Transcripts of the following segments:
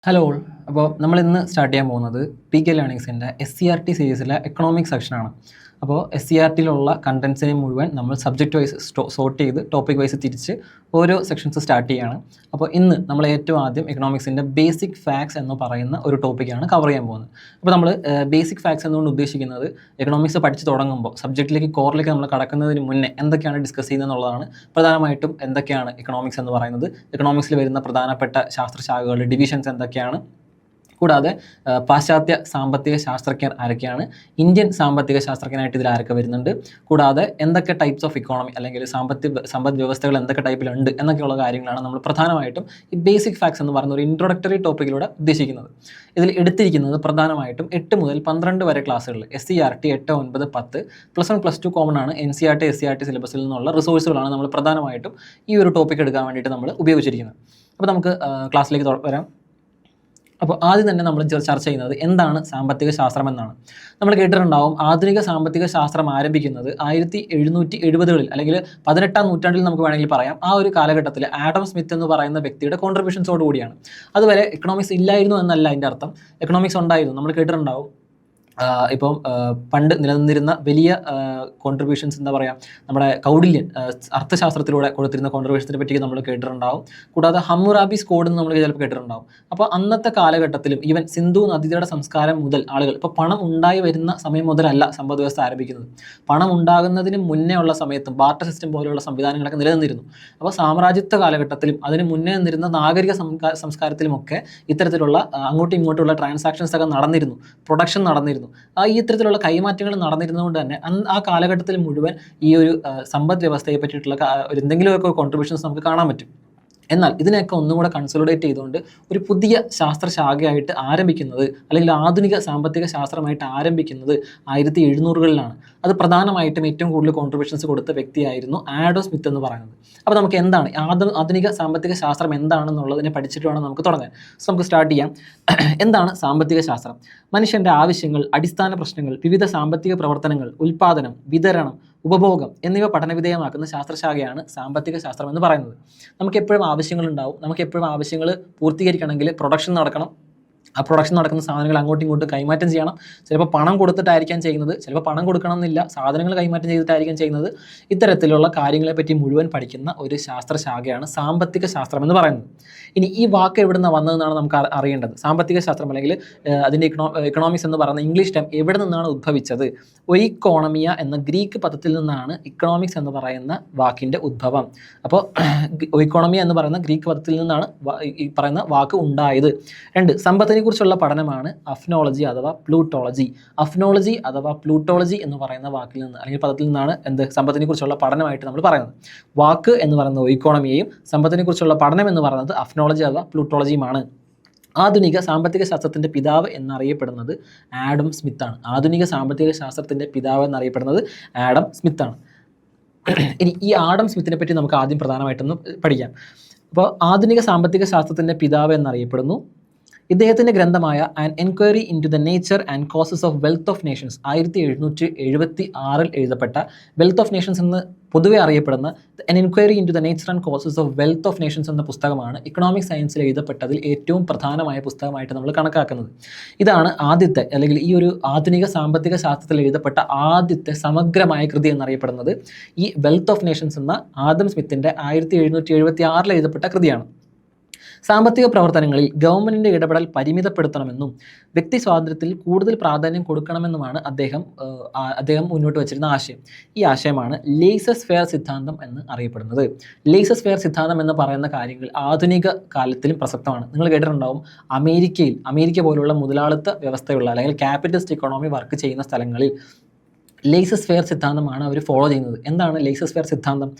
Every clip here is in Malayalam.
Hello all. അപ്പോൾ നമ്മൾ ഇന്ന് സ്റ്റാർട്ട് ചെയ്യാൻ പോകുന്നത് PK ലേണിങ്സിൻ്റെ SCRT സീരീസിലെ എക്കണോമിക് സെക്ഷനാണ്. അപ്പോൾ SCRTയിലുള്ള കണ്ടൻസിനെ മുഴുവൻ നമ്മൾ സബ്ജക്റ്റ് വൈസ് സോർട്ട് ചെയ്ത് ടോപ്പിക് വൈസ് തിരിച്ച് ഓരോ സെക്ഷൻസ് സ്റ്റാർട്ട് ചെയ്യുകയാണ്. അപ്പോൾ ഇന്ന് നമ്മൾ ഏറ്റവും ആദ്യം എക്കണോമിക്സിൻ്റെ ബേസിക് ഫാക്ട്സ് എന്ന് പറയുന്ന ഒരു ടോപ്പിക്കാണ് കവർ ചെയ്യാൻ പോകുന്നത്. അപ്പോൾ നമ്മൾ ബേസിക് ഫാക്ട്സ് എന്നുകൊണ്ട് ഉദ്ദേശിക്കുന്നത് എക്കണോമിക്സ് പഠിച്ച് തുടങ്ങുമ്പോൾ സബ്ജക്റ്റിലേക്ക് കോറിലേക്ക് നമ്മൾ കടക്കുന്നതിന് മുന്നേ എന്തൊക്കെയാണ് ഡിസ്കസ് ചെയ്യുന്നത് എന്നുള്ളതാണ്. പ്രധാനമായിട്ടും എന്തൊക്കെയാണ് എക്കണോമിക്സ് എന്ന് പറയുന്നത്, എക്കണോമിക്സിൽ വരുന്ന പ്രധാനപ്പെട്ട ശാസ്ത്രശാഖകളുടെ ഡിവിഷൻസ് എന്തൊക്കെയാണ്, കൂടാതെ പാശ്ചാത്യ സാമ്പത്തിക ശാസ്ത്രജ്ഞർ ആരൊക്കെയാണ്, ഇന്ത്യൻ സാമ്പത്തിക ശാസ്ത്രജ്ഞനായിട്ട് ഇതിൽ ആരൊക്കെ വരുന്നുണ്ട്, കൂടാതെ എന്തൊക്കെ ടൈപ്സ് ഓഫ് ഇക്കോണമി അല്ലെങ്കിൽ സമ്പദ് വ്യവസ്ഥകൾ എന്തൊക്കെ ടൈപ്പിലുണ്ട് എന്നൊക്കെയുള്ള കാര്യങ്ങളാണ് നമ്മൾ പ്രധാനമായിട്ടും ഈ ബേസിക് ഫാക്ട്സ് എന്ന് പറയുന്ന ഒരു ഇൻട്രൊഡക്ടറി ടോപ്പിക്കിലൂടെ ഉദ്ദേശിക്കുന്നത്. ഇതിൽ എടുത്തിരിക്കുന്നത് പ്രധാനമായിട്ടും 8 മുതൽ 12 വരെ ക്ലാസ്സുകൾ SCRT 8, 9, 10 +1 +2 കോമൺ ആണ്. NCERT SCRT സിലബസിൽ നിന്നുള്ള റിസോഴ്സുകളാണ് നമ്മൾ പ്രധാനമായിട്ടും ഈ ഒരു ടോപ്പിക് എടുക്കാൻ വേണ്ടിയിട്ട് നമ്മൾ ഉപയോഗിച്ചിരിക്കുന്നത്. അപ്പോൾ നമുക്ക് ക്ലാസ്സിലേക്ക് വരാം. അപ്പോൾ ആദ്യം തന്നെ നമ്മൾ ചർച്ച ചെയ്യുന്നത് എന്താണ് സാമ്പത്തിക ശാസ്ത്രം എന്നാണ്. നമ്മൾ കേട്ടിട്ടുണ്ടാവും ആധുനിക സാമ്പത്തിക ശാസ്ത്രം ആരംഭിക്കുന്നത് 1770കളിൽ അല്ലെങ്കിൽ 18ാം നൂറ്റാണ്ടിൽ നമുക്ക് വേണമെങ്കിൽ പറയാം. ആ ഒരു കാലഘട്ടത്തിൽ ആഡം സ്മിത്ത് എന്ന് പറയുന്ന വ്യക്തിയുടെ കോൺട്രിബ്യൂഷൻസോട് കൂടിയാണ്. അതുവരെ എക്കണോമിക്സ് ഇല്ലായിരുന്നു എന്നല്ല അതിൻ്റെ അർത്ഥം, എക്കണോമിക്സ് ഉണ്ടായിരുന്നു. നമ്മൾ കേട്ടിട്ടുണ്ടാവും ഇപ്പം പണ്ട് നിലനിന്നിരുന്ന വലിയ കോൺട്രിബ്യൂഷൻസ്, എന്താ പറയുക, നമ്മുടെ കൗടില്യൻ അർത്ഥശാസ്ത്രത്തിലൂടെ കൊടുത്തിരുന്ന കോൺട്രിബ്യൂഷൻസിനെ പറ്റി നമ്മൾ കേട്ടിട്ടുണ്ടാവും. കൂടാതെ ഹമ്മുറാബീസ് കോഡ് എന്ന് നമ്മൾ ചിലപ്പോൾ കേട്ടിട്ടുണ്ടാവും. അപ്പോൾ അന്നത്തെ കാലഘട്ടത്തിലും ഈവൻ സിന്ധു നദീതട സംസ്കാരം മുതൽ ആളുകൾ ഇപ്പോൾ പണം ഉണ്ടായി വരുന്ന സമയം മുതലല്ല സമ്പദ് വ്യവസ്ഥ ആരംഭിക്കുന്നത്. പണം ഉണ്ടാകുന്നതിന് മുന്നേ ഉള്ള സമയത്തും ബാർട്ടർ സിസ്റ്റം പോലെയുള്ള സംവിധാനങ്ങളൊക്കെ നിലനിന്നിരുന്നു. അപ്പോൾ സാമ്രാജ്യത്വ കാലഘട്ടത്തിലും അതിന് മുന്നേ നിന്നിരുന്ന നാഗരിക സംസ്കാരത്തിലുമൊക്കെ ഇത്തരത്തിലുള്ള അങ്ങോട്ടും ഇങ്ങോട്ടുള്ള ട്രാൻസാക്ഷൻസ് ഒക്കെ നടന്നിരുന്നു, പ്രൊഡക്ഷൻ നടന്നിരുന്നു. ഈ ഇത്തരത്തിലുള്ള കൈമാറ്റങ്ങൾ നടന്നിരുന്നതുകൊണ്ട് തന്നെ ആ കാലഘട്ടത്തിൽ മുഴുവൻ ഈ ഒരു സമ്പദ് വ്യവസ്ഥയെ പറ്റിയിട്ടുള്ള എന്തെങ്കിലുമൊക്കെ കോൺട്രിബ്യൂഷൻസ് നമുക്ക് കാണാൻ പറ്റും. എന്നാൽ ഇതിനെയൊക്കെ ഒന്നും കൂടെ കൺസോളിഡേറ്റ് ചെയ്തുകൊണ്ട് ഒരു പുതിയ ശാസ്ത്രശാഖയായിട്ട് ആരംഭിക്കുന്നത് അല്ലെങ്കിൽ ആധുനിക സാമ്പത്തിക ശാസ്ത്രമായിട്ട് ആരംഭിക്കുന്നത് 1700കളിലാണ്. അത് പ്രധാനമായിട്ടും ഏറ്റവും കൂടുതൽ കോൺട്രിബ്യൂഷൻസ് കൊടുത്ത വ്യക്തിയായിരുന്നു ആഡം സ്മിത്ത് എന്ന് പറയുന്നത്. അപ്പോൾ നമുക്ക് എന്താണ് ആധുനിക സാമ്പത്തിക ശാസ്ത്രം എന്താണെന്നുള്ളതിനെ പഠിച്ചിട്ട് വേണം നമുക്ക് തുടങ്ങാൻ. സോ നമുക്ക് സ്റ്റാർട്ട് ചെയ്യാം. എന്താണ് സാമ്പത്തിക ശാസ്ത്രം? മനുഷ്യൻ്റെ ആവശ്യങ്ങൾ, അടിസ്ഥാന പ്രശ്നങ്ങൾ, വിവിധ സാമ്പത്തിക പ്രവർത്തനങ്ങൾ, ഉൽപ്പാദനം, വിതരണം, ഉപഭോഗം എന്നിവ പഠനവിധേയമാക്കുന്ന ശാസ്ത്രശാഖയാണ് സാമ്പത്തിക ശാസ്ത്രം എന്ന് പറയുന്നത്. നമുക്ക് എപ്പോഴും ആവശ്യങ്ങളുണ്ടാവും. നമുക്ക് എപ്പോഴും ആവശ്യങ്ങൾ പൂർത്തീകരിക്കണമെങ്കിൽ പ്രൊഡക്ഷൻ നടക്കണം. ആ പ്രൊഡക്ഷൻ നടക്കുന്ന സാധനങ്ങൾ അങ്ങോട്ടും ഇങ്ങോട്ടും കൈമാറ്റം ചെയ്യണം. ചിലപ്പോൾ പണം കൊടുത്തിട്ടായിരിക്കാം ചെയ്യുന്നത്, ചിലപ്പോൾ പണം കൊടുക്കണം എന്നില്ല, സാധനങ്ങൾ കൈമാറ്റം ചെയ്തിട്ടായിരിക്കും ചെയ്യുന്നത്. ഇത്തരത്തിലുള്ള കാര്യങ്ങളെപ്പറ്റി മുഴുവൻ പഠിക്കുന്ന ഒരു ശാസ്ത്രശാഖയാണ് സാമ്പത്തിക ശാസ്ത്രം എന്ന് പറയുന്നത്. ഇനി ഈ വാക്ക് എവിടെ നിന്നാണ് വന്നതെന്നാണ് നമുക്ക് അറിയേണ്ടത്. സാമ്പത്തിക ശാസ്ത്രം അല്ലെങ്കിൽ അതിൻ്റെ എക്കണോമിക്സ് എന്ന് പറയുന്ന ഇംഗ്ലീഷ് ടേം എവിടെ നിന്നാണ് ഉദ്ഭവിച്ചത്? ഒയിക്കോണമിയ എന്ന ഗ്രീക്ക് പദത്തിൽ നിന്നാണ് ഇക്കണോമിക്സ് എന്ന് പറയുന്ന വാക്കിൻ്റെ ഉദ്ഭവം. അപ്പോൾ ഒയിക്കോണമിയ എന്ന് പറയുന്ന ഗ്രീക്ക് പദത്തിൽ നിന്നാണ് ഈ പറയുന്ന വാക്ക് ഉണ്ടായത്. 2, സമ്പത്തിനെ കുറിച്ചുള്ള പഠനമാണ് അഫ്നോളജി അഥവാ പ്ലൂട്ടോളജി. അഫ്നോളജി അഥവാ പ്ലൂട്ടോളജി എന്ന് പറയുന്ന വാക്കിൽ നിന്ന് അല്ലെങ്കിൽ പദത്തിൽ നിന്നാണ് സമ്പത്തിനെ കുറിച്ചുള്ള പഠനമായിട്ട് നമ്മൾ പറയുന്നത്. വാക്ക് എന്ന് പറയുന്നത് ഇക്കോണമിയെയും സമ്പത്തിനെ കുറിച്ചുള്ള പഠനം എന്ന് പറയുന്നത് അഫ്നോളജി അഥവാ പ്ലൂട്ടോളജിയുമാണ്. ആധുനിക സാമ്പത്തിക ശാസ്ത്രത്തിൻ്റെ പിതാവ് എന്നറിയപ്പെടുന്നത് ആഡം സ്മിത്താണ്. ആധുനിക സാമ്പത്തിക ശാസ്ത്രത്തിൻ്റെ പിതാവ് എന്നറിയപ്പെടുന്നത് ആഡം സ്മിത്താണ്. ഇനി ഈ ആഡം സ്മിത്തിനെ പറ്റി നമുക്ക് ആദ്യം പ്രധാനമായിട്ടൊന്ന് പഠിക്കാം. അപ്പോൾ ആധുനിക സാമ്പത്തിക ശാസ്ത്രത്തിൻ്റെ പിതാവ് എന്നറിയപ്പെടുന്നു ഇദ്ദേഹത്തിൻ്റെ ഗ്രന്ഥമായ an enquiry into the nature and causes of wealth of nations 1776 എഴുതപ്പെട്ട വെൽത്ത് ഓഫ് നേഷൻസ് എന്ന് പൊതുവെ അറിയപ്പെടുന്ന an enquiry into the nature and causes of wealth of nations എന്ന പുസ്തകമാണ് ഇക്കണോമിക് സയൻസിൽ എഴുതപ്പെട്ടതിൽ ഏറ്റവും പ്രധാനമായ പുസ്തകമായിട്ട് നമ്മൾ കണക്കാക്കുന്നത്. ഇതാണ് ആദ്യത്തെ അല്ലെങ്കിൽ ഈ ഒരു ആധുനിക സാമ്പത്തിക ശാസ്ത്രത്തിൽ എഴുതപ്പെട്ട ആദ്യത്തെ സമഗ്രമായ കൃതി എന്നറിയപ്പെടുന്നത് ഈ വെൽത്ത് ഓഫ് നേഷൻസ് എന്ന ആദം സ്മിത്തിൻ്റെ 1776 എഴുതപ്പെട്ട കൃതിയാണ്. സാമ്പത്തിക പ്രവർത്തനങ്ങളിൽ ഗവൺമെൻറ്റിൻ്റെ ഇടപെടൽ പരിമിതപ്പെടുത്തണമെന്നും വ്യക്തി സ്വാതന്ത്ര്യത്തിൽ കൂടുതൽ പ്രാധാന്യം കൊടുക്കണമെന്നുമാണ് അദ്ദേഹം മുന്നോട്ട് വച്ചിരുന്ന ആശയം. ഈ ആശയമാണ് ലേസസ് ഫെയർ സിദ്ധാന്തം എന്ന് അറിയപ്പെടുന്നത്. ലേസസ് ഫെയർ സിദ്ധാന്തം എന്ന് പറയുന്ന കാര്യങ്ങൾ ആധുനിക കാലത്തിലും പ്രസക്തമാണ്. നിങ്ങൾ കേട്ടിട്ടുണ്ടാവും അമേരിക്ക പോലുള്ള മുതലാളിത്ത വ്യവസ്ഥയുള്ള അല്ലെങ്കിൽ ക്യാപിറ്റലിസ്റ്റ് ഇക്കോണമി വർക്ക് ചെയ്യുന്ന സ്ഥലങ്ങളിൽ ലേസസ് ഫെയർ സിദ്ധാന്തമാണ് അവർ ഫോളോ ചെയ്യുന്നത്. എന്താണ് ലേസസ് ഫെയർ സിദ്ധാന്തം?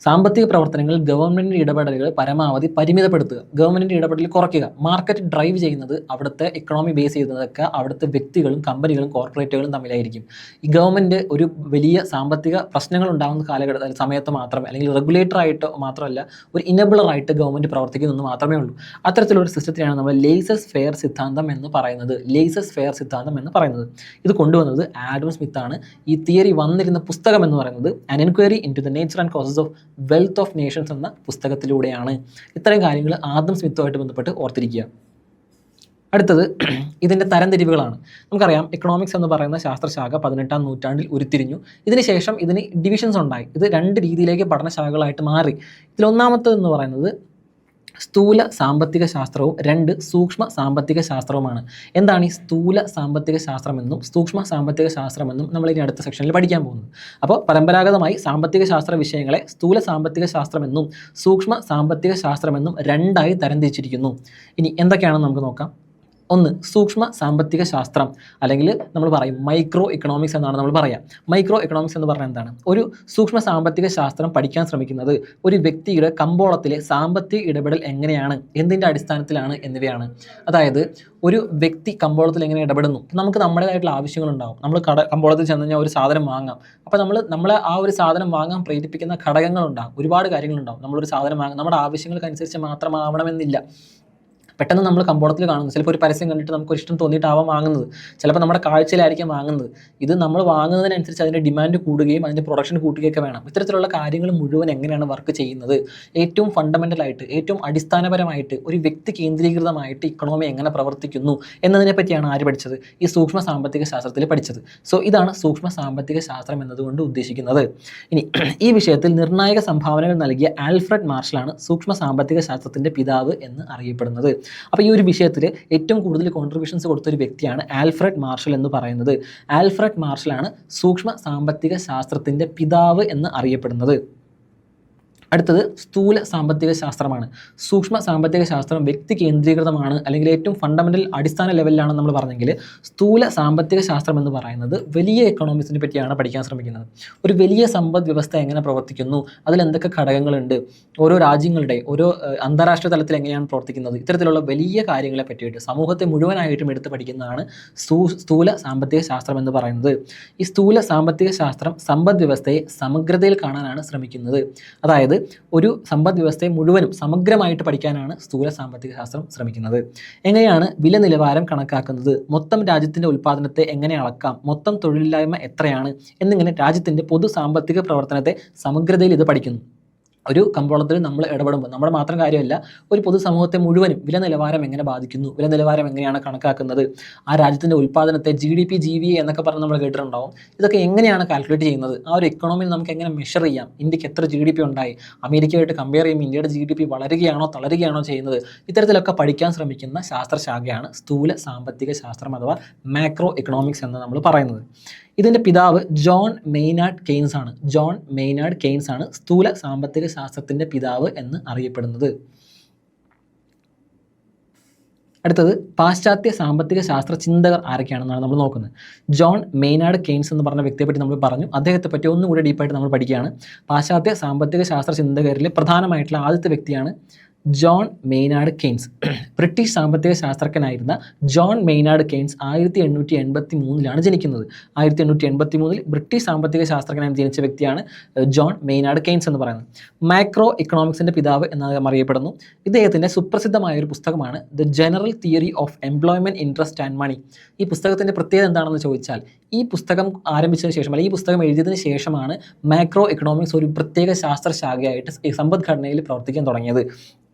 സാമ്പത്തിക പ്രവർത്തനങ്ങളിൽ ഗവൺമെൻറ്റിൻ്റെ ഇടപെടലുകൾ പരമാവധി പരിമിതപ്പെടുത്തുക, ഗവൺമെൻറ്റിൻ്റെ ഇടപെടൽ കുറയ്ക്കുക. മാർക്കറ്റ് ഡ്രൈവ് ചെയ്യുന്നത് അവിടുത്തെ ഇക്കണോമി ബേസ് ചെയ്യുന്നതൊക്കെ അവിടുത്തെ വ്യക്തികളും കമ്പനികളും കോർപ്പറേറ്റുകളും തമ്മിലായിരിക്കും. ഈ ഗവൺമെൻറ് ഒരു വലിയ സാമ്പത്തിക പ്രശ്നങ്ങൾ ഉണ്ടാകുന്ന സമയത്ത് മാത്രമേ അല്ലെങ്കിൽ റെഗുലേറ്ററായിട്ട് മാത്രമല്ല ഒരു ഇനബിളറായിട്ട് ഗവൺമെൻറ് പ്രവർത്തിക്കുന്നതെന്ന് മാത്രമേ ഉള്ളൂ. അത്തരത്തിലൊരു സിസ്റ്റത്തിലാണ് നമ്മൾ ലേസസ് ഫെയർ സിദ്ധാന്തം എന്ന് പറയുന്നത്. ഇത് കൊണ്ടുവന്നത് ആഡം സ്മിത്താണ്. ഈ തിയറി വന്നിരുന്ന പുസ്തകം എന്ന് പറയുന്നത് an enquiry into the nature and causes of wealth of nations എന്ന പുസ്തകത്തിലൂടെയാണ്. ഇത്തരം കാര്യങ്ങൾ ആദം സ്മിത്തുമായിട്ട് ബന്ധപ്പെട്ട് ഓർത്തിരിക്കുക. അടുത്തത് ഇതിൻ്റെ തരംതിരിവുകളാണ്. നമുക്കറിയാം എക്കണോമിക്സ് എന്ന് പറയുന്ന ശാസ്ത്രശാഖ 18-ാം നൂറ്റാണ്ടിൽ ഉരുത്തിരിഞ്ഞു. ഇതിനുശേഷം ഇതിന് ഡിവിഷൻസ് ഉണ്ടായി. ഇത് 2 രീതിയിലേക്ക് പഠനശാഖകളായിട്ട് മാറി. ഇതിലൊന്നാമത്തേതെന്ന് പറയുന്നത് സ്ഥൂല സാമ്പത്തിക ശാസ്ത്രവും 2 സൂക്ഷ്മ സാമ്പത്തിക ശാസ്ത്രവുമാണ്. എന്താണ് ഈ സ്ഥൂല സാമ്പത്തിക ശാസ്ത്രമെന്നും സൂക്ഷ്മ സാമ്പത്തിക ശാസ്ത്രമെന്നും നമ്മൾ ഇനി അടുത്ത സെക്ഷനിൽ പഠിക്കാൻ പോകുന്നത്. അപ്പോൾ പരമ്പരാഗതമായി സാമ്പത്തിക ശാസ്ത്ര വിഷയങ്ങളെ സ്ഥൂല സാമ്പത്തിക ശാസ്ത്രമെന്നും സൂക്ഷ്മ സാമ്പത്തിക ശാസ്ത്രമെന്നും 2ആയി തരംതിരിച്ചിരിക്കുന്നു. ഇനി എന്തൊക്കെയാണെന്ന് നമുക്ക് നോക്കാം. 1 സൂക്ഷ്മ സാമ്പത്തിക ശാസ്ത്രം, അല്ലെങ്കിൽ നമ്മൾ പറയും മൈക്രോ എക്കണോമിക്സ് എന്നാണ് നമ്മൾ പറയാം. മൈക്രോ എക്കണോമിക്സ് എന്ന് പറഞ്ഞാൽ എന്താണ്? ഒരു സൂക്ഷ്മ സാമ്പത്തിക ശാസ്ത്രം പഠിക്കാൻ ശ്രമിക്കുന്നത് ഒരു വ്യക്തിയുടെ കമ്പോളത്തിലെ സാമ്പത്തിക ഇടപെടൽ എങ്ങനെയാണ്, എന്തിൻ്റെ അടിസ്ഥാനത്തിലാണ് എന്നിവയാണ്. അതായത് ഒരു വ്യക്തി കമ്പോളത്തിൽ എങ്ങനെ ഇടപെടുന്നു. നമുക്ക് നമ്മുടേതായിട്ടുള്ള ആവശ്യങ്ങളുണ്ടാവും. നമ്മൾ കമ്പോളത്തിൽ ചെന്ന് കഴിഞ്ഞാൽ ഒരു സാധനം വാങ്ങാം. അപ്പോൾ നമ്മളെ ആ ഒരു സാധനം വാങ്ങാൻ പ്രേരിപ്പിക്കുന്ന ഘടകങ്ങളുണ്ടാകും, ഒരുപാട് കാര്യങ്ങളുണ്ടാവും. നമ്മളൊരു സാധനം വാങ്ങാം, നമ്മുടെ ആവശ്യങ്ങൾക്കനുസരിച്ച് മാത്രമാവണമെന്നില്ല. പെട്ടെന്ന് നമ്മൾ കമ്പോളത്തിൽ കാണുന്നത് ചിലപ്പോൾ ഒരു പരസ്യം കണ്ടിട്ട് നമുക്ക് ഇഷ്ടം തോന്നിയിട്ടാവാം വാങ്ങുന്നത്, ചിലപ്പോൾ നമ്മുടെ കാഴ്ചയിലായിരിക്കും വാങ്ങുന്നത്. ഇത് നമ്മൾ വാങ്ങുന്നതിനനുസരിച്ച് അതിൻ്റെ ഡിമാൻഡ് കൂടുകയും അതിൻ്റെ പ്രൊഡക്ഷൻ കൂട്ടുകയൊക്കെ വേണം. ഇത്തരത്തിലുള്ള കാര്യങ്ങൾ മുഴുവൻ എങ്ങനെയാണ് വർക്ക് ചെയ്യുന്നത്, ഏറ്റവും ഫണ്ടമെൻ്റലായിട്ട് ഏറ്റവും അടിസ്ഥാനപരമായിട്ട് ഒരു വ്യക്തി കേന്ദ്രീകൃതമായിട്ട് ഇക്കണോമി എങ്ങനെ പ്രവർത്തിക്കുന്നു എന്നതിനെ പറ്റിയാണ് ആര് പഠിച്ചത്? ഈ സൂക്ഷ്മ സാമ്പത്തിക ശാസ്ത്രത്തിൽ പഠിച്ചത്. സോ ഇതാണ് സൂക്ഷ്മ സാമ്പത്തിക ശാസ്ത്രം എന്നതുകൊണ്ട് ഉദ്ദേശിക്കുന്നത്. ഇനി ഈ വിഷയത്തിൽ നിർണായക സംഭാവനകൾ നൽകിയ ആൽഫ്രഡ് മാർഷലാണ് സൂക്ഷ്മ സാമ്പത്തിക ശാസ്ത്രത്തിൻ്റെ പിതാവ് എന്ന് അറിയപ്പെടുന്നത്. അപ്പോൾ ഈ ഒരു വിഷയത്തിൽ ഏറ്റവും കൂടുതൽ കോൺട്രിബ്യൂഷൻസ് കൊടുത്ത ഒരു വ്യക്തിയാണ് ആൽഫ്രഡ് മാർഷൽ എന്ന് പറയുന്നത്. ആൽഫ്രഡ് മാർഷലാണ് സൂക്ഷ്മ സാമ്പത്തിക ശാസ്ത്രത്തിൻ്റെ പിതാവ് എന്ന് അറിയപ്പെടുന്നത്. അടുത്തത് സ്ഥൂല സാമ്പത്തിക ശാസ്ത്രമാണ്. സൂക്ഷ്മ സാമ്പത്തിക ശാസ്ത്രം വ്യക്തി കേന്ദ്രീകൃതമാണ്, അല്ലെങ്കിൽ ഏറ്റവും ഫണ്ടമെൻ്റൽ അടിസ്ഥാന ലെവലിലാണെന്ന് നമ്മൾ പറഞ്ഞെങ്കിൽ, സ്ഥൂല സാമ്പത്തിക ശാസ്ത്രം എന്ന് പറയുന്നത് വലിയ എക്കണോമിക്സിനെ പറ്റിയാണ് പഠിക്കാൻ ശ്രമിക്കുന്നത്. ഒരു വലിയ സമ്പദ് വ്യവസ്ഥ എങ്ങനെ പ്രവർത്തിക്കുന്നു, അതിലെന്തൊക്കെ ഘടകങ്ങളുണ്ട്, ഓരോ രാജ്യങ്ങളുടെ ഓരോ അന്താരാഷ്ട്ര തലത്തിൽ എങ്ങനെയാണ് പ്രവർത്തിക്കുന്നത്, ഇത്തരത്തിലുള്ള വലിയ കാര്യങ്ങളെ പറ്റിയിട്ട് സമൂഹത്തെ മുഴുവനായിട്ടും എടുത്ത് പഠിക്കുന്നതാണ് സ്ഥൂല സാമ്പത്തിക ശാസ്ത്രം എന്ന് പറയുന്നത്. ഈ സ്ഥൂല സാമ്പത്തിക ശാസ്ത്രം സമ്പദ് വ്യവസ്ഥയെ സമഗ്രതയിൽ കാണാനാണ് ശ്രമിക്കുന്നത്. അതായത് ഒരു സമ്പദ് വ്യവസ്ഥയെ മുഴുവനും സമഗ്രമായിട്ട് പഠിക്കാനാണ് സ്ഥൂല സാമ്പത്തിക ശാസ്ത്രം ശ്രമിക്കുന്നത്. എങ്ങനെയാണ് വില നിലവാരം കണക്കാക്കുന്നത്, മൊത്തം രാജ്യത്തിൻ്റെ ഉൽപ്പാദനത്തെ എങ്ങനെ അളക്കാം, മൊത്തം തൊഴിലില്ലായ്മ എത്രയാണ് എന്നിങ്ങനെ രാജ്യത്തിൻ്റെ പൊതു സാമ്പത്തിക പ്രവർത്തനത്തെ സമഗ്രതയിൽ ഇത് പഠിക്കുന്നു. ഒരു കമ്പോളത്തിൽ നമ്മൾ ഇടപെടുമ്പോൾ നമ്മുടെ മാത്രം കാര്യമല്ല, ഒരു പൊതുസമൂഹത്തെ മുഴുവനും വില നിലവാരം എങ്ങനെ ബാധിക്കുന്നു, വില നിലവാരം എങ്ങനെയാണ് കണക്കാക്കുന്നത്, ആ രാജ്യത്തിൻ്റെ ഉൽപ്പാദനത്തെ GDP GVA എന്നൊക്കെ പറഞ്ഞ് നമ്മൾ കേട്ടിട്ടുണ്ടാവും. ഇതൊക്കെ എങ്ങനെയാണ് കാൽക്കുലേറ്റ് ചെയ്യുന്നത്, ആ ഒരു എക്കണോമിയിൽ നമുക്ക് എങ്ങനെ മെഷർ ചെയ്യാം, ഇന്ത്യക്ക് എത്ര GDP ഉണ്ടായി, അമേരിക്കയായിട്ട് കമ്പയർ ചെയ്യുമ്പോൾ ഇന്ത്യയുടെ GDP വളരുകയാണോ തളരുകയാണോ ചെയ്യുന്നത്, ഇത്തരത്തിലൊക്കെ പഠിക്കാൻ ശ്രമിക്കുന്ന ശാസ്ത്രശാഖയാണ് സ്ഥൂല സാമ്പത്തിക ശാസ്ത്രം അഥവാ മാക്രോ എക്കണോമിക്സ് എന്ന് നമ്മൾ പറയുന്നത്. ഇതിൻ്റെ പിതാവ് ജോൺ മെയ്നാർഡ് കെയ്ൻസ് ആണ്. ജോൺ മെയ്നാർഡ് കെയ്ൻസ് ആണ് സ്ഥൂല സാമ്പത്തിക ശാസ്ത്രത്തിൻ്റെ പിതാവ് എന്ന് അറിയപ്പെടുന്നത്. അടുത്തത് പാശ്ചാത്യ സാമ്പത്തിക ശാസ്ത്ര ചിന്തകർ ആരൊക്കെയാണെന്നാണ് നമ്മൾ നോക്കുന്നത്. ജോൺ മെയ്നാർഡ് കെയ്ൻസ് എന്ന് പറഞ്ഞ വ്യക്തിയെ പറ്റി നമ്മൾ പറഞ്ഞു. അദ്ദേഹത്തെ പറ്റി ഒന്നുകൂടി ഡീപ്പായിട്ട് നമ്മൾ പഠിക്കുകയാണ്. പാശ്ചാത്യ സാമ്പത്തിക ശാസ്ത്ര ചിന്തകരിലെ പ്രധാനമായിട്ടുള്ള ആദ്യത്തെ വ്യക്തിയാണ് ജോൺ മെയ്നാർഡ് കെയ്ൻസ്. ബ്രിട്ടീഷ് സാമ്പത്തിക ശാസ്ത്രജ്ഞനായിരുന്ന ജോൺ മെയ്നാർഡ് കെയ്ൻസ് 1883 ജനിക്കുന്നത്. 1883 ബ്രിട്ടീഷ് സാമ്പത്തിക ശാസ്ത്രജ്ഞനായി ജനിച്ച വ്യക്തിയാണ് ജോൺ മെയ്നാർഡ് കെയ്ൻസ് എന്ന് പറയുന്നത്. മാക്രോ ഇക്കണോമിക്സിൻ്റെ പിതാവ് എന്ന് അറിയപ്പെടുന്നു. ഇദ്ദേഹത്തിൻ്റെ സുപ്രസിദ്ധമായ ഒരു പുസ്തകമാണ് the general theory of employment interest and money. ഈ പുസ്തകത്തിൻ്റെ പ്രത്യേകത എന്താണെന്ന് ചോദിച്ചാൽ, ഈ പുസ്തകം ആരംഭിച്ചതിന് ശേഷം അല്ലെങ്കിൽ ഈ പുസ്തകം എഴുതിയതിന് ശേഷമാണ് മാക്രോ ഇക്കണോമിക്സ് ഒരു പ്രത്യേക ശാസ്ത്രശാഖയായിട്ട് സമ്പദ്ഘടനയിൽ പ്രവർത്തിക്കാൻ തുടങ്ങിയത്.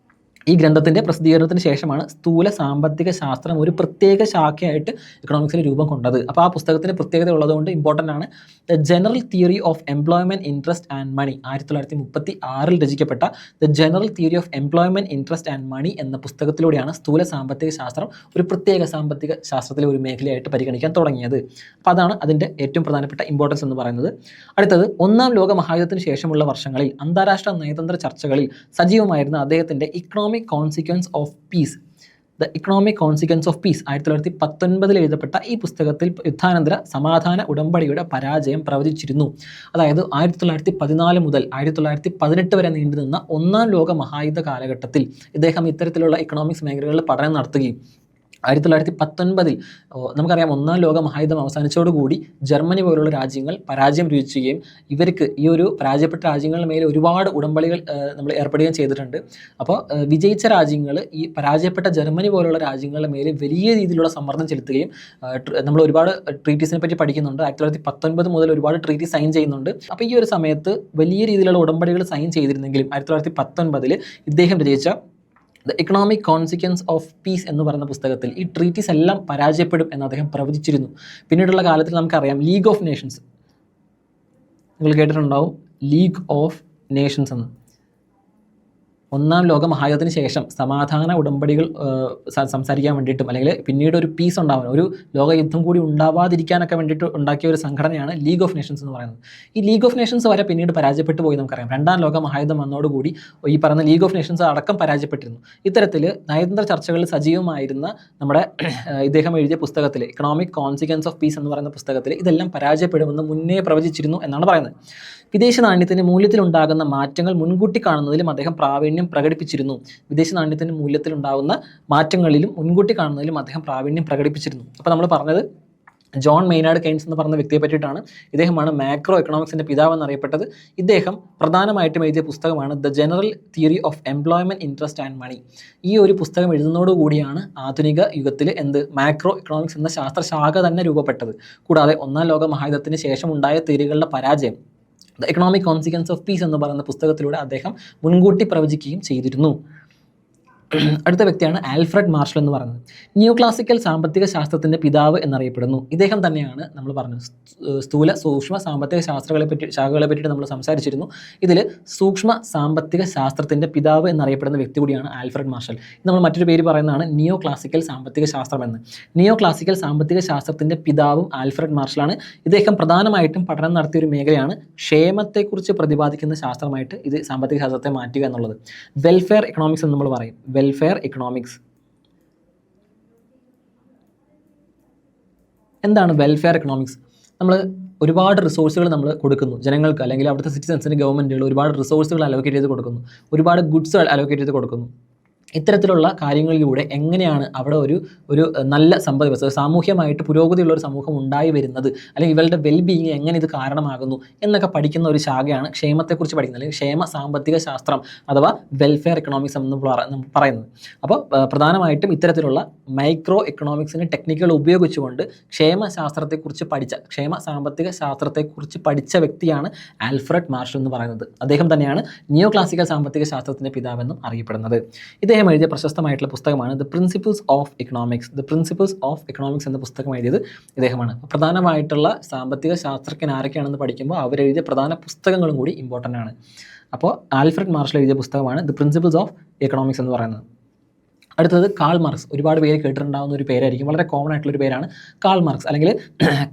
ഈ ഗ്രന്ഥത്തിൻ്റെ പ്രസിദ്ധീകരണത്തിന് ശേഷമാണ് സ്ഥൂല സാമ്പത്തിക ശാസ്ത്രം ഒരു പ്രത്യേക ശാഖയായിട്ട് എക്കണോമിക്സിൽ രൂപം കൊണ്ടത്. അപ്പോൾ ആ പുസ്തകത്തിന് പ്രത്യേകത ഉള്ളതുകൊണ്ട് ഇമ്പോർട്ടൻ്റ് ആണ്. The general theory of employment interest and money 1936 രചിക്കപ്പെട്ട the general theory of employment interest and money എന്ന പുസ്തകത്തിലൂടെയാണ് സ്ഥൂല സാമ്പത്തിക ശാസ്ത്രം ഒരു പ്രത്യേക സാമ്പത്തിക ശാസ്ത്രത്തിലെ ഒരു മേഖലയായിട്ട് പരിഗണിക്കാൻ തുടങ്ങിയത്. അപ്പോൾ അതാണ് അതിൻ്റെ ഏറ്റവും പ്രധാനപ്പെട്ട ഇമ്പോർട്ടൻസ് എന്ന് പറയുന്നത്. അടുത്തത് 1-ാം ലോക മഹായുദ്ധത്തിന് ശേഷമുള്ള വർഷങ്ങളിൽ അന്താരാഷ്ട്ര നയതന്ത്ര ചർച്ചകളിൽ സജീവമായിരുന്ന അദ്ദേഹത്തിൻ്റെ economic consequences of peace, the economic consequences of peace 1919 എഴുതപ്പെട്ട ഈ പുസ്തകത്തിൽ യുദ്ധാനന്തര സമാധാന ഉടമ്പടിയുടെ പരാജയം പ്രവചിച്ചിരുന്നു. അതായത് 1914 മുതൽ 1918 വരെ നീണ്ടുനിന്ന 1-ാം ലോക മഹായുദ്ധ കാലഘട്ടത്തിൽ ഇദ്ദേഹം ഇത്തരത്തിലുള്ള ഇക്കണോമിക്സ് മേഖലകളിൽ പഠനം നടത്തുകയും 1919 നമുക്കറിയാം 1-ാം ലോക മഹായുദ്ധം അവസാനിച്ചതോടുകൂടി ജർമ്മനി പോലുള്ള രാജ്യങ്ങൾ പരാജയം രുചിക്കുകയും ഇവർക്ക് ഈ ഒരു പരാജയപ്പെട്ട രാജ്യങ്ങളുടെ മേലെ ഒരുപാട് ഉടമ്പടികൾ നമ്മൾ ഏർപ്പെടുകയും ചെയ്തിട്ടുണ്ട്. അപ്പോൾ വിജയിച്ച രാജ്യങ്ങൾ ഈ പരാജയപ്പെട്ട ജർമ്മനി പോലുള്ള രാജ്യങ്ങളുടെ മേലെ വലിയ രീതിയിലുള്ള സമ്മർദ്ദം ചെലുത്തുകയും നമ്മൾ ഒരുപാട് ട്രീറ്റീസിനെ പറ്റി പഠിക്കുന്നുണ്ട്. 1919 മുതൽ ഒരുപാട് ട്രീറ്റി സൈൻ ചെയ്യുന്നുണ്ട്. അപ്പോൾ ഈ ഒരു സമയത്ത് വലിയ രീതിയിലുള്ള ഉടമ്പടികൾ സൈൻ ചെയ്തിരുന്നെങ്കിലും 1919 ഇദ്ദേഹം രചിച്ച the economic consequences of peace എന്ന് പറയുന്ന പുസ്തകത്തിൽ ഈ ട്രീറ്റീസ് എല്ലാം പരാജയപ്പെടും എന്ന് അദ്ദേഹം പ്രവചിച്ചിരുന്നു. പിന്നീടുള്ള കാലത്തിൽ നമുക്കറിയാം ലീഗ് ഓഫ് നേഷൻസ്, നിങ്ങൾ കേട്ടിട്ടുണ്ടാവും ലീഗ് ഓഫ് നേഷൻസ് എന്ന്. ഒന്നാം ലോക മഹായുദ്ധത്തിന് ശേഷം സമാധാന ഉടമ്പടികൾ സംസാരിക്കാൻ വേണ്ടിയിട്ടും അല്ലെങ്കിൽ പിന്നീട് ഒരു പീസ് ഉണ്ടാവാൻ, ഒരു ലോകയുദ്ധം കൂടി ഉണ്ടാവാതിരിക്കാനൊക്കെ വേണ്ടിയിട്ട് ഉണ്ടാക്കിയ ഒരു സംഘടനയാണ് ലീഗ് ഓഫ് നേഷൻസ് എന്ന് പറയുന്നത്. ഈ ലീഗ് ഓഫ് നേഷൻസ് വരെ പിന്നീട് പരാജയപ്പെട്ടു പോയി നമുക്കറിയാം. രണ്ടാം ലോക മഹായുദ്ധം വന്നതോടുകൂടി ഈ പറയുന്ന ലീഗ് ഓഫ് നേഷൻസ് അടക്കം പരാജയപ്പെട്ടിരുന്നു. ഇത്തരത്തിൽ നയതന്ത്ര ചർച്ചകളിൽ സജീവമായിരുന്ന നമ്മുടെ ഇദ്ദേഹം എഴുതിയ പുസ്തകത്തിൽ ഇക്കണോമിക് കോൺസിക്വൻസ് ഓഫ് പീസ് എന്ന് പറയുന്ന പുസ്തകത്തിൽ ഇതെല്ലാം പരാജയപ്പെടുമെന്ന് മുന്നേ പ്രവചിച്ചിരുന്നു എന്നാണ് പറയുന്നത്. വിദേശ നാണ്യത്തിൻ്റെ മൂല്യത്തിലുണ്ടാകുന്ന മാറ്റങ്ങൾ മുൻകൂട്ടി കാണുന്നതിലും അദ്ദേഹം പ്രാവീണ്യം പ്രകടിപ്പിച്ചിരുന്നു. വിദേശ നാണ്യത്തിൻ്റെ മൂല്യത്തിലുണ്ടാകുന്ന മാറ്റങ്ങളിലും മുൻകൂട്ടി കാണുന്നതിലും അദ്ദേഹം പ്രാവീണ്യം പ്രകടിപ്പിച്ചിരുന്നു. അപ്പോൾ നമ്മൾ പറഞ്ഞത് ജോൺ മെയ്നാർഡ് കെയ്ൻസ് എന്ന് പറയുന്ന വ്യക്തിയെ പറ്റിയിട്ടാണ്. ഇദ്ദേഹമാണ് മാക്രോ എക്കണോമിക്സിൻ്റെ പിതാവ് എന്നറിയപ്പെട്ടത്. ഇദ്ദേഹം പ്രധാനമായിട്ടും എഴുതിയ പുസ്തകമാണ് the general theory of employment interest and money. ഈ ഒരു പുസ്തകം എഴുതുന്നതോടുകൂടിയാണ് ആധുനിക യുഗത്തിൽ മാക്രോ എക്കണോമിക്സ് എന്ന ശാസ്ത്രശാഖ തന്നെ രൂപപ്പെട്ടത്. കൂടാതെ ഒന്നാം ലോക മഹായുദ്ധത്തിന് ശേഷം ഉണ്ടായ തിയറികളുടെ പരാജയം the economic consequences of peace എന്ന് പറയുന്ന പുസ്തകത്തിലൂടെ അദ്ദേഹം മുൻകൂട്ടി പ്രവചിക്കുകയും ചെയ്തിരുന്നു. അടുത്ത വ്യക്തിയാണ് ആൽഫ്രഡ് മാർഷൽ എന്ന് പറയുന്നത്. ന്യൂ ക്ലാസിക്കൽ സാമ്പത്തിക ശാസ്ത്രത്തിൻ്റെ പിതാവ് എന്നറിയപ്പെടുന്നു. ഇദ്ദേഹം തന്നെയാണ് നമ്മൾ പറഞ്ഞു സ്ഥൂല സൂക്ഷ്മ സാമ്പത്തിക ശാഖകളെ പറ്റിയിട്ട് നമ്മൾ സംസാരിച്ചിരുന്നു. ഇതിൽ സൂക്ഷ്മ സാമ്പത്തിക ശാസ്ത്രത്തിൻ്റെ പിതാവ് എന്നറിയപ്പെടുന്ന വ്യക്തി കൂടിയാണ് ആൽഫ്രഡ് മാർഷൽ. നമ്മൾ മറ്റൊരു പേര് പറയുന്നതാണ് നിയോ ക്ലാസിക്കൽ സാമ്പത്തിക ശാസ്ത്രം എന്ന്. നിയോ ക്ലാസിക്കൽ സാമ്പത്തിക ശാസ്ത്രത്തിൻ്റെ പിതാവും ആൽഫ്രഡ് മാർഷലാണ്. ഇദ്ദേഹം പ്രധാനമായിട്ടും പഠനം നടത്തിയ ഒരു മേഖലയാണ് ക്ഷേമത്തെക്കുറിച്ച് പ്രതിപാദിക്കുന്ന ശാസ്ത്രമായിട്ട് ഇത് സാമ്പത്തിക ശാസ്ത്രത്തെ മാറ്റുക എന്നുള്ളത്. വെൽഫെയർ എക്കണോമിക്സ് എന്ന് നമ്മൾ പറയും. വെൽഫെയർ എക്കണോമിക്സ് എന്താണ്? വെൽഫെയർ എക്കണോമിക്സ് നമ്മൾ ഒരുപാട് റിസോഴ്സുകൾ നമ്മൾ കൊടുക്കുന്നു ജനങ്ങൾക്ക്, അല്ലെങ്കിൽ അവിടുത്തെ സിറ്റിസൺസിന് ഗവൺമെൻറ്റുകൾ ഒരുപാട് റിസോഴ്സുകൾ അലോക്കേറ്റ് ചെയ്ത് കൊടുക്കുന്നു, ഒരുപാട് ഗുഡ്സ് അലോക്കേറ്റ് ചെയ്ത് കൊടുക്കുന്നു. ഇത്തരത്തിലുള്ള കാര്യങ്ങളിലൂടെ എങ്ങനെയാണ് അവിടെ ഒരു നല്ല സമ്പദ് വ്യവസ്ഥ, സാമൂഹ്യമായിട്ട് പുരോഗതിയുള്ള ഒരു സമൂഹം ഉണ്ടായി വരുന്നത്, അല്ലെങ്കിൽ ഇവരുടെ വെൽബീയിങ് എങ്ങനെ ഇത് കാരണമാകുന്നു എന്നൊക്കെ പഠിക്കുന്ന ഒരു ശാഖയാണ് ക്ഷേമത്തെക്കുറിച്ച് പഠിക്കുന്നത്, അല്ലെങ്കിൽ ക്ഷേമ സാമ്പത്തിക ശാസ്ത്രം അഥവാ വെൽഫെയർ എക്കണോമിക്സ് എന്ന് പറയുന്നത്. അപ്പോൾ പ്രധാനമായിട്ടും ഇത്തരത്തിലുള്ള മൈക്രോ എക്കണോമിക്സിൻ്റെ ടെക്നിക്കുകൾ ഉപയോഗിച്ചുകൊണ്ട് ക്ഷേമ സാമ്പത്തിക ശാസ്ത്രത്തെക്കുറിച്ച് പഠിച്ച വ്യക്തിയാണ് ആൽഫ്രഡ് മാർഷൽ എന്ന് പറയുന്നത്. അദ്ദേഹം തന്നെയാണ് നിയോ ക്ലാസിക്കൽ സാമ്പത്തിക ശാസ്ത്രത്തിൻ്റെ പിതാവെന്നും അറിയപ്പെടുന്നത്. ഇദ്ദേഹം എഴുതിയ പ്രശസ്തമായിട്ടുള്ള പുസ്തകമാണ് ദ പ്രിൻസിപ്പിൾസ് ഓഫ് എക്കണോമിക്സ് എന്ന പുസ്തകം എഴുതിയത് ഇദ്ദേഹമാണ്. പ്രധാനമായിട്ടുള്ള സാമ്പത്തിക ശാസ്ത്രജ്ഞൻ ആരൊക്കെയാണെന്ന് പഠിക്കുമ്പോൾ അവരെഴുതിയ പ്രധാന പുസ്തകങ്ങളും കൂടി ഇമ്പോർട്ടൻ്റ് ആണ്. അപ്പോൾ ആൽഫ്രഡ് മാർഷൽ എഴുതിയ പുസ്തകമാണ് ദ പ്രിൻസിപ്പിൾസ് ഓഫ് എക്കണോമിക്സ് എന്ന് പറയുന്നത്. അടുത്തത് കാൾ മാർക്സ്. ഒരുപാട് പേര് കേട്ടിട്ടുണ്ടാകുന്ന ഒരു പേരായിരിക്കും, വളരെ കോമൺ ആയിട്ടുള്ളൊരു പേരാണ് കാൾ മാർക്സ്. അല്ലെങ്കിൽ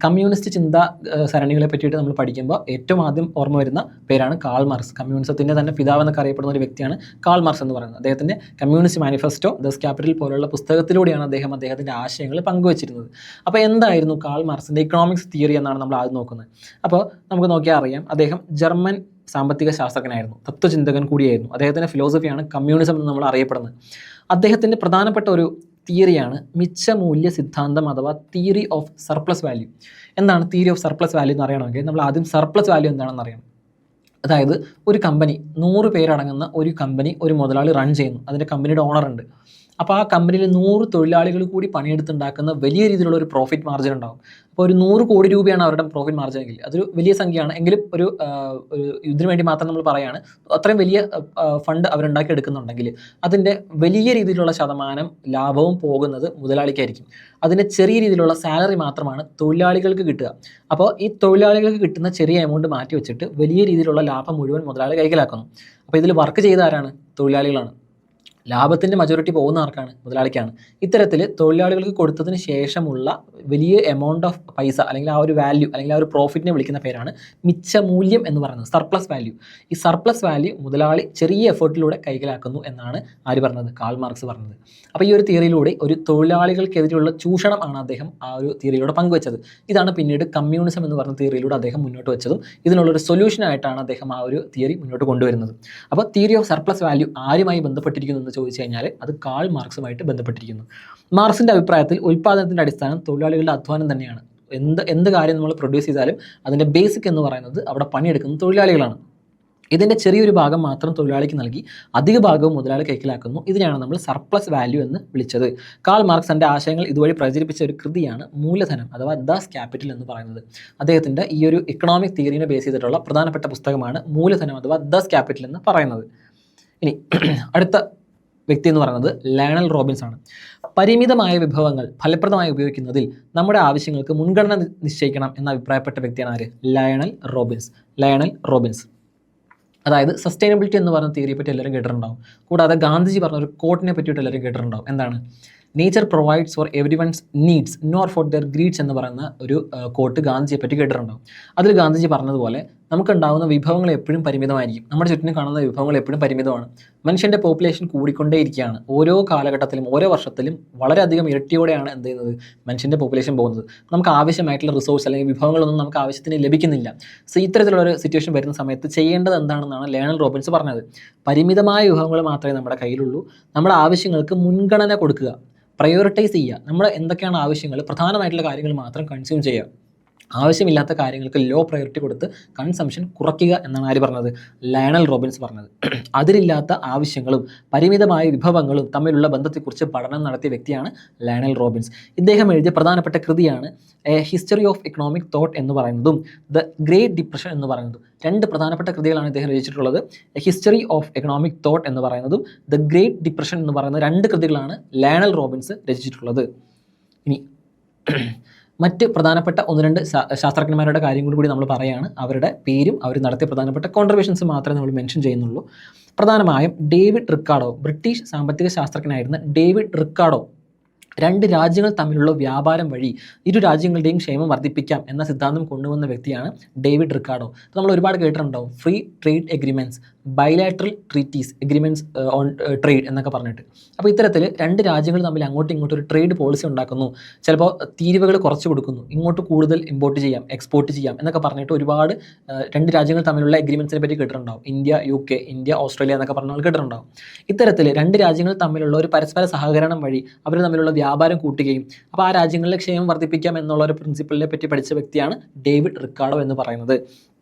കമ്മ്യൂണിസ്റ്റ് ചിന്താ സരണികളെ പറ്റിയിട്ട് നമ്മൾ പഠിക്കുമ്പോൾ ഏറ്റവും ആദ്യം ഓർമ്മ വരുന്ന പേരാണ് കാൾ മാർക്സ്. കമ്മ്യൂണിസത്തിൻ്റെ തന്നെ പിതാവ് എന്നൊക്കെ അറിയപ്പെടുന്ന ഒരു വ്യക്തിയാണ് കാൾ മാർക്സ് എന്ന് പറയുന്നത്. അദ്ദേഹത്തിൻ്റെ കമ്മ്യൂണിസ്റ്റ് മാനിഫെസ്റ്റോ, ദസ് ക്യാപിറ്റൽ പോലുള്ള പുസ്തകത്തിലൂടെയാണ് അദ്ദേഹത്തിൻ്റെ ആശയങ്ങൾ പങ്കുവച്ചിരുന്നത്. അപ്പോൾ എന്തായിരുന്നു കാൾ മാർക്സിൻ്റെ ഇക്കണോമിക്സ് തിയറി എന്നാണ് നമ്മൾ ആദ്യം നോക്കുന്നത്. അപ്പോൾ നമുക്ക് നോക്കിയാൽ അറിയാം, അദ്ദേഹം ജർമ്മൻ സാമ്പത്തിക ശാസ്ത്രജ്ഞനായിരുന്നു, തത്വചിന്തകൻ കൂടിയായിരുന്നു. അദ്ദേഹത്തിൻ്റെ ഫിലോസഫിയാണ് കമ്മ്യൂണിസം എന്ന് നമ്മൾ അറിയപ്പെടുന്നത്. അദ്ദേഹത്തിൻ്റെ പ്രധാനപ്പെട്ട ഒരു തിയറിയാണ് മിച്ചമൂല്യ സിദ്ധാന്തം അഥവാ തിയറി ഓഫ് സർപ്ലസ് വാല്യൂ. എന്താണ് തിയറി ഓഫ് സർപ്ലസ് വാല്യൂ എന്ന് അറിയണമെങ്കിൽ നമ്മൾ ആദ്യം സർപ്ലസ് വാല്യൂ എന്താണെന്ന് അറിയണം. അതായത് ഒരു കമ്പനി, 100 പേരടങ്ങുന്ന ഒരു കമ്പനി ഒരു മുതലാളി റൺ ചെയ്യുന്നു, അതിൻ്റെ കമ്പനിയുടെ ഓണർ ഉണ്ട്. അപ്പോൾ ആ കമ്പനിയിൽ 100 തൊഴിലാളികൾ കൂടി പണിയെടുത്തുണ്ടാക്കുന്ന വലിയ രീതിയിലുള്ള ഒരു പ്രോഫിറ്റ് മാർജിൻ ഉണ്ടാകും. അപ്പോൾ ഒരു 100 കോടി രൂപയാണ് അവരുടെ പ്രോഫിറ്റ് മാർജിൻ എങ്കിൽ അതൊരു വലിയ സംഖ്യയാണ്. എങ്കിലും ഒരു ഇതിനു വേണ്ടി മാത്രം നമ്മൾ പറയുകയാണ്, അത്രയും വലിയ ഫണ്ട് അവരുണ്ടാക്കി എടുക്കുന്നുണ്ടെങ്കിൽ അതിൻ്റെ വലിയ രീതിയിലുള്ള ശതമാനം ലാഭവും പോകുന്നത് മുതലാളിക്കായിരിക്കും. അതിൻ്റെ ചെറിയ രീതിയിലുള്ള സാലറി മാത്രമാണ് തൊഴിലാളികൾക്ക് കിട്ടുക. അപ്പോൾ ഈ തൊഴിലാളികൾക്ക് കിട്ടുന്ന ചെറിയ എമൗണ്ട് മാറ്റി വെച്ചിട്ട് വലിയ രീതിയിലുള്ള ലാഭം മുഴുവൻ മുതലാളി കൈക്കലാക്കുന്നു. അപ്പോൾ ഇതിൽ വർക്ക് ചെയ്ത ആരാണ്? തൊഴിലാളികളാണ്. ലാഭത്തിൻ്റെ മജോറിറ്റി പോകുന്ന ആർക്കാണ്? മുതലാളിക്കാണ്. ഇത്തരത്തിൽ തൊഴിലാളികൾക്ക് കൊടുത്തതിന് ശേഷമുള്ള വലിയ എമൗണ്ട് ഓഫ് പൈസ, അല്ലെങ്കിൽ ആ ഒരു വാല്യൂ, അല്ലെങ്കിൽ ആ ഒരു പ്രോഫിറ്റിനെ വിളിക്കുന്ന പേരാണ് മിച്ചമൂല്യം എന്ന് പറയുന്നത്, സർപ്ലസ് വാല്യൂ. ഈ സർപ്ലസ് വാല്യൂ മുതലാളി ചെറിയ എഫേർട്ടിലൂടെ കൈക്കലാക്കുന്നു എന്നാണ് ആര് പറഞ്ഞത്? കാൾ മാർക്സ് പറഞ്ഞത്. അപ്പോൾ ഈ ഒരു തിയറിയിലൂടെ ഒരു തൊഴിലാളികൾക്കെതിരെയുള്ള ചൂഷണം ആണ് അദ്ദേഹം ആ ഒരു തിയറിയിലൂടെ പങ്കുവച്ചത്. ഇതാണ് പിന്നീട് കമ്മ്യൂണിസം എന്ന് പറഞ്ഞ തിയറിയിലൂടെ അദ്ദേഹം മുന്നോട്ട് വെച്ചതും ഇതിനുള്ളൊരു സൊല്യൂഷനായിട്ടാണ് അദ്ദേഹം ആ ഒരു തിയറി മുന്നോട്ട് കൊണ്ടുവരുന്നത്. അപ്പോൾ തിയറി ഓഫ് സർപ്ലസ് വാല്യൂ ആരുമായി ബന്ധപ്പെട്ടിരിക്കുന്നു എന്ന് ചോദിച്ചു കഴിഞ്ഞാൽ അത് കാൾ മാർക്സുമായിട്ട് ബന്ധപ്പെട്ടിരിക്കുന്നു. മാർക്സിൻ്റെ അഭിപ്രായത്തിൽ ഉൽപ്പാദനത്തിൻ്റെ അടിസ്ഥാനം തൊഴിലാളികളുടെ അധ്വാനം തന്നെയാണ്. എന്ത് കാര്യം നമ്മൾ പ്രൊഡ്യൂസ് ചെയ്താലും അതിൻ്റെ ബേസിക് എന്ന് പറയുന്നത് അവിടെ പണിയെടുക്കുന്ന തൊഴിലാളികളാണ്. ഇതിൻ്റെ ചെറിയൊരു ഭാഗം മാത്രം തൊഴിലാളിക്ക് നൽകി അധിക ഭാഗവും മുതലാളി കൈക്കലാക്കുന്നു. ഇതിനെയാണ് നമ്മൾ സർപ്ലസ് വാല്യൂ എന്ന് വിളിച്ചത്. കാൾ മാർക്സ് തൻ്റെ ആശയങ്ങൾ ഇതുവഴി പ്രചരിപ്പിച്ച ഒരു കൃതിയാണ് മൂലധനം അഥവാ ദസ് ക്യാപിറ്റൽ എന്ന് പറയുന്നത്. അദ്ദേഹത്തിൻ്റെ ഈ ഒരു ഇക്കണോമിക് തിയറിനെ ബേസ് ചെയ്തിട്ടുള്ള പ്രധാനപ്പെട്ട പുസ്തകമാണ് മൂലധനം അഥവാ ദസ് ക്യാപിറ്റൽ എന്ന് പറയുന്നത്. ഇനി അടുത്ത വ്യക്തി എന്ന് പറയുന്നത് ലയണൽ റോബിൻസ് ആണ്. പരിമിതമായ വിഭവങ്ങൾ ഫലപ്രദമായി ഉപയോഗിക്കുന്നതിൽ നമ്മുടെ ആവശ്യങ്ങൾക്ക് മുൻഗണന നിശ്ചയിക്കണം എന്ന് അഭിപ്രായപ്പെട്ട വ്യക്തിയാണ് ആര്? Lionel Robbins. അതായത് സസ്റ്റൈനബിലിറ്റി എന്ന് പറയുന്ന തിയറിയെ പറ്റി എല്ലാവരും കേട്ടിട്ടുണ്ടാവും. കൂടാതെ ഗാന്ധിജി പറഞ്ഞ ഒരു കോട്ടിനെ പറ്റിയിട്ട് എല്ലാവരും കേട്ടിട്ടുണ്ടാവും. എന്താണ്? Nature provides for every one's needs nor for their greeds എന്ന് പറയുന്ന ഒരു കോട്ട് ഗാന്ധിജിയെ പറ്റി കേട്ടിട്ടുണ്ടാവും. അതിൽ ഗാന്ധിജി പറഞ്ഞതുപോലെ നമുക്കുണ്ടാകുന്ന വിഭവങ്ങൾ എപ്പോഴും പരിമിതമായിരിക്കും. നമ്മുടെ ചുറ്റിനും കാണുന്ന വിഭവങ്ങൾ എപ്പോഴും പരിമിതമാണ്. മനുഷ്യൻ്റെ പോപ്പുലേഷൻ കൂടിക്കൊണ്ടേയിരിക്കുകയാണ്. ഓരോ കാലഘട്ടത്തിലും ഓരോ വർഷത്തിലും വളരെയധികം ഇരട്ടിയോടെയാണ് എന്ത് ചെയ്യുന്നത്? മനുഷ്യൻ്റെ പോപ്പുലേഷൻ പോകുന്നത്. നമുക്ക് ആവശ്യമായിട്ടുള്ള റിസോഴ്സ് അല്ലെങ്കിൽ വിഭവങ്ങളൊന്നും നമുക്ക് ആവശ്യത്തിന് ലഭിക്കുന്നില്ല. സോ ഇത്തരത്തിലുള്ളൊരു സിറ്റുവേഷൻ വരുന്ന സമയത്ത് ചെയ്യേണ്ടത് എന്താണെന്നാണ് ലയണൽ റോബിൻസ് പറഞ്ഞത്. പരിമിതമായ വിഭവങ്ങൾ മാത്രമേ നമ്മുടെ കയ്യിലുള്ളൂ. നമ്മുടെ ആവശ്യങ്ങൾക്ക് മുൻഗണന കൊടുക്കുക, പ്രയോറിറ്റൈസ് ചെയ്യുക. നമ്മൾ എന്തൊക്കെയാണ് ആവശ്യങ്ങൾ, പ്രധാനമായിട്ടുള്ള കാര്യങ്ങൾ മാത്രം കൺസ്യൂം ചെയ്യുക. ആവശ്യമില്ലാത്ത കാര്യങ്ങൾക്ക് ലോ പ്രയോറിറ്റി കൊടുത്ത് കൺസംഷൻ കുറയ്ക്കുക എന്നാണ് ആര് പറഞ്ഞത്? ലയണൽ റോബിൻസ് പറഞ്ഞത്. അതിരില്ലാത്ത ആവശ്യങ്ങളും പരിമിതമായ വിഭവങ്ങളും തമ്മിലുള്ള ബന്ധത്തെക്കുറിച്ച് പഠനം നടത്തിയ വ്യക്തിയാണ് ലയണൽ റോബിൻസ്. ഇദ്ദേഹം എഴുതിയ പ്രധാനപ്പെട്ട കൃതിയാണ് A history of economic thought എന്ന് പറയുന്നതും ദ ഗ്രേറ്റ് ഡിപ്രഷൻ എന്ന് പറയുന്നതും. രണ്ട് പ്രധാനപ്പെട്ട കൃതികളാണ് ഇദ്ദേഹം രചിച്ചിട്ടുള്ളത്. A history of economic thought എന്ന് പറയുന്നതും ദ ഗ്രേറ്റ് ഡിപ്രഷൻ എന്ന് പറയുന്ന രണ്ട് കൃതികളാണ് ലയണൽ റോബിൻസ് രചിച്ചിട്ടുള്ളത്. ഇനി മറ്റ് പ്രധാനപ്പെട്ട ഒന്ന് രണ്ട് ശാസ്ത്രജ്ഞന്മാരുടെ കാര്യം കൂടി നമ്മൾ പറയുകയാണ്. അവരുടെ പേരും അവർ നടത്തിയ പ്രധാനപ്പെട്ട കോൺട്രിബ്യൂഷൻസ് മാത്രമേ നമ്മൾ മെൻഷൻ ചെയ്യുന്നുള്ളൂ. പ്രധാനമായും ഡേവിഡ് റിക്കാർഡോ, ബ്രിട്ടീഷ് സാമ്പത്തിക ശാസ്ത്രജ്ഞനായിരുന്ന ഡേവിഡ് റിക്കാർഡോ രണ്ട് രാജ്യങ്ങൾ തമ്മിലുള്ള വ്യാപാരം വഴി ഇരു രാജ്യങ്ങളുടെയും ക്ഷേമം വർദ്ധിപ്പിക്കാം എന്ന സിദ്ധാന്തം കൊണ്ടുവന്ന വ്യക്തിയാണ് ഡേവിഡ് റിക്കാർഡോ. നമ്മൾ ഒരുപാട് കേട്ടിട്ടുണ്ടാവും free trade agreements, bilateral treaties, agreements on trade എന്നൊക്കെ പറഞ്ഞിട്ട്. അപ്പോൾ ഇത്തരത്തിൽ രണ്ട് രാജ്യങ്ങൾ തമ്മിൽ അങ്ങോട്ടും ഇങ്ങോട്ടും ഒരു ട്രേഡ് പോളിസി ഉണ്ടാക്കുന്നു. ചിലപ്പോൾ തീരുവകൾ കുറച്ച് കൊടുക്കുന്നു, ഇങ്ങോട്ട് കൂടുതൽ ഇമ്പോർട്ട് ചെയ്യാം, എക്സ്പോർട്ട് ചെയ്യാം എന്നൊക്കെ പറഞ്ഞിട്ട് ഒരുപാട് രണ്ട് രാജ്യങ്ങൾ തമ്മിലുള്ള എഗ്രിമെൻറ്റ്സിനെ പറ്റി കേട്ടിട്ടുണ്ടാവും. ഇന്ത്യ UK, ഇന്ത്യ ഓസ്ട്രേലിയ എന്നൊക്കെ പറഞ്ഞാൽ കേട്ടിട്ടുണ്ടാവും. ഇത്തരത്തിൽ രണ്ട് രാജ്യങ്ങൾ തമ്മിലുള്ള ഒരു പരസ്പര സഹകരണം വഴി അവർ തമ്മിലുള്ള വ്യാപാരം കൂട്ടുകയും അപ്പോൾ ആ രാജ്യങ്ങളിലെ ക്ഷേമം വർദ്ധിപ്പിക്കാം എന്നുള്ള ഒരു പ്രിൻസിപ്പിളിനെ പറ്റി പഠിച്ച വ്യക്തിയാണ് ഡേവിഡ് റിക്കാർഡോ എന്ന് പറയുന്നത്.